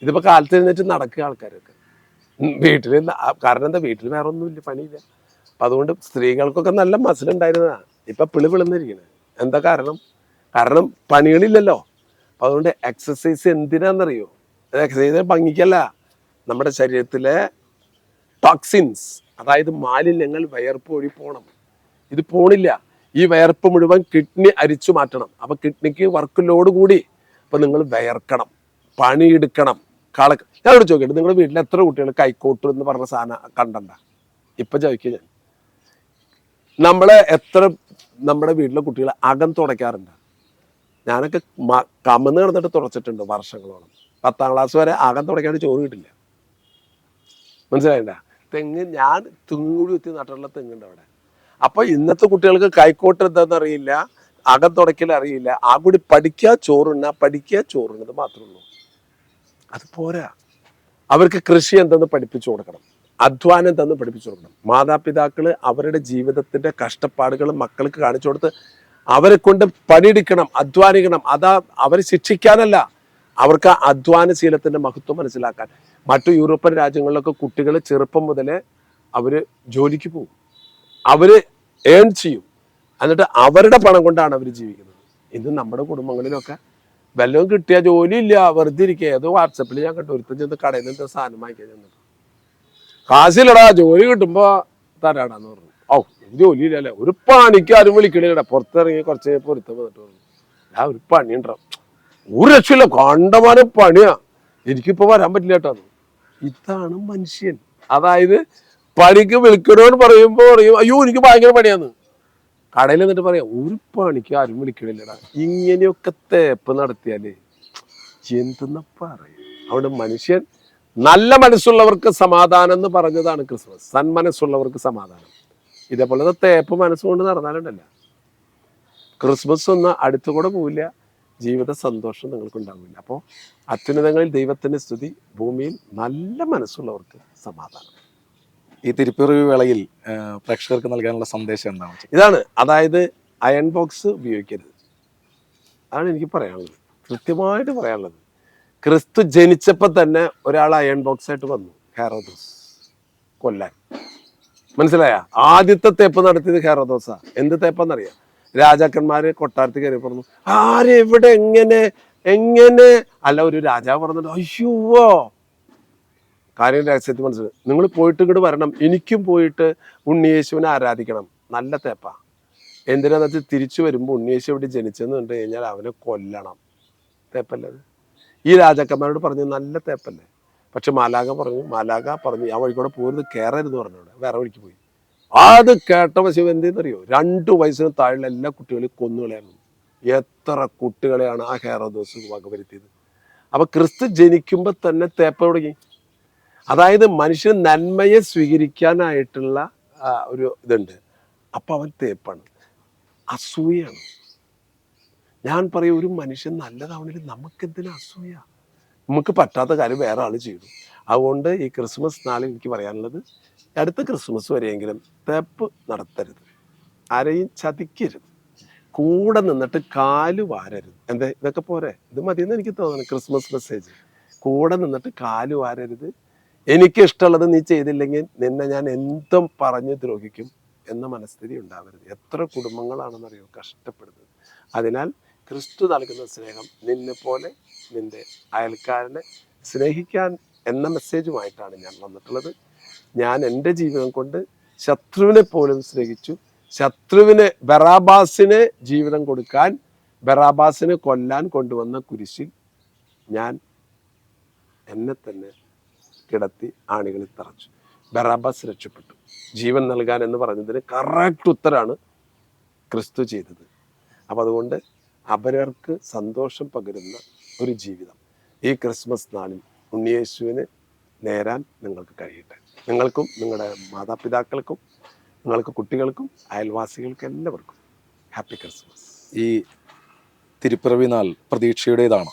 ഇതിപ്പോൾ കാലത്ത് എഴുന്നേറ്റ് നടക്കുക ആൾക്കാരൊക്കെ വീട്ടിൽ. കാരണം എന്താ, വീട്ടിൽ വേറെ ഒന്നുമില്ല, പണിയില്ല. അപ്പം അതുകൊണ്ട് സ്ത്രീകൾക്കൊക്കെ നല്ല മസിലുണ്ടായിരുന്നതാണ്, ഇപ്പം പിളിപിളന്നിരിക്കുന്നത്. എന്താ കാരണം? കാരണം പണികളില്ലല്ലോ. അപ്പം അതുകൊണ്ട് എക്സസൈസ് എന്തിനാണെന്നറിയോ? എക്സസൈസ് ഭംഗിക്കല്ല, നമ്മുടെ ശരീരത്തിലെ ടോക്സിൻസ്, അതായത് മാലിന്യങ്ങൾ വയർപ്പ് വഴി പോകണം. ഇത് പോണില്ല. ഈ വയർപ്പ് മുഴുവൻ കിഡ്നി അരിച്ചു മാറ്റണം. അപ്പം കിഡ്നിക്ക് വർക്ക് ലോഡ് കൂടി. അപ്പം നിങ്ങൾ വയർക്കണം, പണിയെടുക്കണം. ഞാനോട് ചോദിക്കട്ടെ, നിങ്ങളുടെ വീട്ടിൽ എത്ര കുട്ടികൾ കൈക്കോട്ട് എന്ന് പറഞ്ഞ സാധനം കണ്ടണ്ട? ഇപ്പം ചോദിക്കുക ഞാൻ, നമ്മുടെ വീട്ടിലെ കുട്ടികൾ അകം തുടയ്ക്കാറുണ്ട്? ഞാനൊക്കെ കമന്ന് കിടന്നിട്ട് തുടച്ചിട്ടുണ്ട് വർഷങ്ങളോളം. 10ാം ക്ലാസ് വരെ അകം തുടയ്ക്കാണ്ട് ചോറ് കിട്ടില്ല. മനസ്സിലായില്ല? തെങ്ങ്, ഞാൻ തെങ്ങ് കൂടി കുത്തി നട്ടുള്ള തെങ്ങുണ്ട് അവിടെ. അപ്പൊ ഇന്നത്തെ കുട്ടികൾക്ക് കൈക്കോട്ട് എന്താണെന്ന് അറിയില്ല, അകം തുടയ്ക്കൽ അറിയില്ല. ആ കൂടി പഠിക്കുക, ചോറുണ്ണത് മാത്രമേ ഉള്ളൂ. അത് പോരാ. അവർക്ക് കൃഷി എന്തെന്ന് പഠിപ്പിച്ചു കൊടുക്കണം, അധ്വാനം എന്തെന്ന് പഠിപ്പിച്ചു കൊടുക്കണം. മാതാപിതാക്കള് അവരുടെ ജീവിതത്തിന്റെ കഷ്ടപ്പാടുകൾ മക്കൾക്ക് കാണിച്ചു കൊടുത്ത് അവരെ കൊണ്ട് പണിയെടുക്കണം, അധ്വാനിക്കണം. അതാ അവരെ ശിക്ഷിക്കാനല്ല, അവർക്ക് ആ അധ്വാനശീലത്തിന്റെ മഹത്വം മനസ്സിലാക്കാൻ. മറ്റു യൂറോപ്യൻ രാജ്യങ്ങളിലൊക്കെ കുട്ടികൾ ചെറുപ്പം മുതലേ അവര് ജോലിക്ക് പോകും, അവര് ഏൺ ചെയ്യും, എന്നിട്ട് അവരുടെ പണം കൊണ്ടാണ് അവർ ജീവിക്കുന്നത്. ഇത് നമ്മുടെ കുടുംബങ്ങളിലൊക്കെ വല്ലതും കിട്ടിയ ജോലിയില്ല, വെറുതെ ഇരിക്കുക. ഏതോ വാട്സപ്പിൽ ഞാൻ കണ്ടു, ഒരുത്തം ചെന്ന് കടയിൽ നിന്ന് സാധനം വാങ്ങിക്കാൻ ചെന്നിട്ട്, കാശില്ലടാ, ജോലി കിട്ടുമ്പോ തരാടാന്ന് പറഞ്ഞു. ജോലിയില്ലല്ലേ, ഒരു പണിക്ക് ആരും വിളിക്കണില്ലടാ. പുറത്തിറങ്ങി കുറച്ച് പൊരുത്തം വന്നിട്ട് പറഞ്ഞു, ഞാൻ ഒരു പണി ഉണ്ടാവും, ഒരു രക്ഷയില്ല, കണ്ടമാനം പണിയാ, എനിക്കിപ്പോ വരാൻ പറ്റില്ല കേട്ടോ. ഇതാണ് മനുഷ്യൻ. അതായത് പണിക്ക് വിളിക്കണോന്ന് പറയുമ്പോ പറയും, അയ്യോ എനിക്ക് ഭയങ്കര പണിയാന്ന്. കടയിൽ നിന്നിട്ട് പറയാം, ഒരു പണിക്ക് ആരും വിളിക്കണില്ലടാ. ഇങ്ങനെയൊക്കെ തേപ്പ് നടത്തിയാലേ എന്തെന്ന പറയും. അവിടെ മനുഷ്യൻ, നല്ല മനസ്സുള്ളവർക്ക് സമാധാനം എന്ന് പറഞ്ഞതാണ് ക്രിസ്മസ്. സന്മനസ്സുള്ളവർക്ക് സമാധാനം. ഇതേപോലെ തേപ്പ് മനസ്സുകൊണ്ട് നടന്നാലുണ്ടല്ല, ക്രിസ്മസ് ഒന്നും അടുത്തുകൂടെ പോവില്ല, ജീവിത സന്തോഷം നിങ്ങൾക്ക് ഉണ്ടാവില്ല. അപ്പോൾ അത്യുന്നതങ്ങളിൽ ദൈവത്തിന്റെ സ്തുതി, ഭൂമിയിൽ നല്ല മനസ്സുള്ളവർക്ക് സമാധാനം. ഈ തിരുപ്പിറവി വേളയിൽ പ്രേക്ഷകർക്ക് നൽകാനുള്ള സന്ദേശം എന്താണ്? ഇതാണ്, അതായത് അയൺ ബോക്സ് ഉപയോഗിക്കരുത്. അതാണ് എനിക്ക് പറയാനുള്ളത്, കൃത്യമായിട്ട് പറയാനുള്ളത്. ക്രിസ്തു ജനിച്ചപ്പോൾ തന്നെ ഒരാൾ അയൺ ബോക്സ് ആയിട്ട് വന്നു, ഹെറോദോസ് കൊല്ലാൻ. മനസ്സിലായ? ആദ്യത്തെ തേപ്പ് നടത്തിയത് ഹെറോദോസാ. എന്ത് തേപ്പെന്നറിയാം? രാജാക്കന്മാര് കൊട്ടാരത്തിൽ കയറി പറഞ്ഞു, ആരെവിടെ എങ്ങനെ അല്ല. ഒരു രാജാവ് പറഞ്ഞിട്ട്, അയ്യോ, കാര്യം രഹസ്യത്തിൽ മനസ്സിലായി, നിങ്ങൾ പോയിട്ട് ഇങ്ങോട്ട് വരണം, എനിക്കും പോയിട്ട് ഉണ്ണിയേശുവിനെ ആരാധിക്കണം. നല്ല തേപ്പാ. എന്തിനാന്ന് വെച്ചാൽ തിരിച്ചു വരുമ്പോൾ ഉണ്ണിയേശു ഇവിടെ ജനിച്ചെന്ന് കണ്ടു കഴിഞ്ഞാൽ അവനെ കൊല്ലണം. തേപ്പല്ലേ അത്? ഈ രാജാക്കന്മാരോട് പറഞ്ഞു, നല്ല തേപ്പല്ലേ? പക്ഷെ മാലാഖ പറഞ്ഞു ആ വഴിക്കൂടെ പോരുത്, കയറരുത് പറഞ്ഞോടെ, വേറെ വഴിക്ക് പോയി. അത് കേട്ട ശിവ എന്തെന്നറിയോ, 2 വയസ്സിന് താഴെയുള്ള എല്ലാ കുട്ടികളെയും കൊന്നുകളയായിരുന്നു. എത്ര കുട്ടികളെയാണ് ആ ഹെറോദോസ് വകവരുത്തിയത്. അപ്പൊ ക്രിസ്തു ജനിക്കുമ്പോൾ തന്നെ തേപ്പ തുടങ്ങി. അതായത് മനുഷ്യൻ നന്മയെ സ്വീകരിക്കാനായിട്ടുള്ള ഒരു ഇതുണ്ട്. അപ്പൊ അവൻ തേപ്പാണ്, അസൂയാണ്. ഞാൻ പറയും, ഒരു മനുഷ്യൻ നല്ലതാവണമെങ്കിൽ നമുക്കെന്തിനാ അസൂയ? നമുക്ക് പറ്റാത്ത കാര്യം വേറെ ആൾ ചെയ്തു. അതുകൊണ്ട് ഈ ക്രിസ്മസ് നാളിൽ എനിക്ക് പറയാനുള്ളത്, അടുത്ത ക്രിസ്മസ് വരെയെങ്കിലും തേപ്പ് നടത്തരുത്, ആരെയും ചതിക്കരുത്, കൂടെ നിന്നിട്ട് കാല് വാരരുത്. എന്താ, ഇതൊക്കെ പോരെ? ഇത് മതിയെന്ന് എനിക്ക് തോന്നുന്നു ക്രിസ്മസ് മെസ്സേജ്. കൂടെ നിന്നിട്ട് കാല് വാരരുത്, എനിക്ക് ഇഷ്ടമുള്ളത് നീ ചെയ്തില്ലെങ്കിൽ നിന്നെ ഞാൻ എന്തും പറഞ്ഞ് ദ്രോഹിക്കും എന്ന മനസ്ഥിതി ഉണ്ടാവരുത്. എത്ര കുടുംബങ്ങളാണെന്നറിയോ കഷ്ടപ്പെടുന്നത്. അതിനാൽ ക്രിസ്തു നൽകുന്ന സ്നേഹം, നിന്നെ പോലെ നിന്റെ അയൽക്കാരനെ സ്നേഹിക്കാൻ എന്ന മെസ്സേജുമായിട്ടാണ് ഞാൻ വന്നിട്ടുള്ളത്. ഞാൻ എൻ്റെ ജീവിതം കൊണ്ട് ശത്രുവിനെ പോലും സ്നേഹിച്ചു. ബറാബാസിനെ ജീവിതം കൊടുക്കാൻ, ബറാബാസിനെ കൊല്ലാൻ കൊണ്ടുവന്ന കുരിശിൽ ഞാൻ എന്നെ തന്നെ കിടത്തി ആണികളിൽ തറച്ചു. ബറാബാസ് രക്ഷപ്പെട്ടു. ജീവൻ നൽകാൻ എന്ന് പറഞ്ഞതിന് കറക്റ്റ് ഉത്തരാണ് ക്രിസ്തു ചെയ്തത്. അപ്പം അതുകൊണ്ട് അവരവർക്ക് സന്തോഷം പകരുന്ന ഒരു ജീവിതം ഈ ക്രിസ്മസ് നാളിൽ ഉണ്ണിയേശുവിന് നേരാൻ നിങ്ങൾക്ക് കഴിയട്ടെ. നിങ്ങൾക്കും നിങ്ങളുടെ മാതാപിതാക്കൾക്കും നിങ്ങൾക്ക് കുട്ടികൾക്കും അയൽവാസികൾക്കും എല്ലാവർക്കും ഹാപ്പി ക്രിസ്മസ്. ഈ തിരുപ്പിറവി നാൾ പ്രതീക്ഷയുടേതാണ്.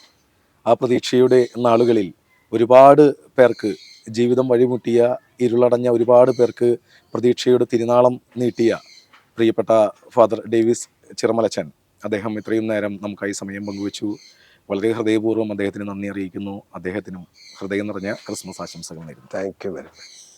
ആ പ്രതീക്ഷയുടെ നാളുകളിൽ ഒരുപാട് പേർക്ക് ജീവിതം വഴിമുട്ടിയ, ഇരുളടഞ്ഞ ഒരുപാട് പേർക്ക് പ്രതീക്ഷയുടെ തിരുനാളം നീട്ടിയ പ്രിയപ്പെട്ട ഫാദർ ഡേവിസ് ചിറമലച്ചൻ, അദ്ദേഹം ഇത്രയും നേരം നമുക്കായി സമയം പങ്കുവച്ചു. വളരെ ഹൃദയപൂർവ്വം അദ്ദേഹത്തിന് നന്ദി അറിയിക്കുന്നു. അദ്ദേഹത്തിനും ഹൃദയം നിറഞ്ഞ ക്രിസ്മസ് ആശംസകൾ നേരുന്നു. Thank you very much.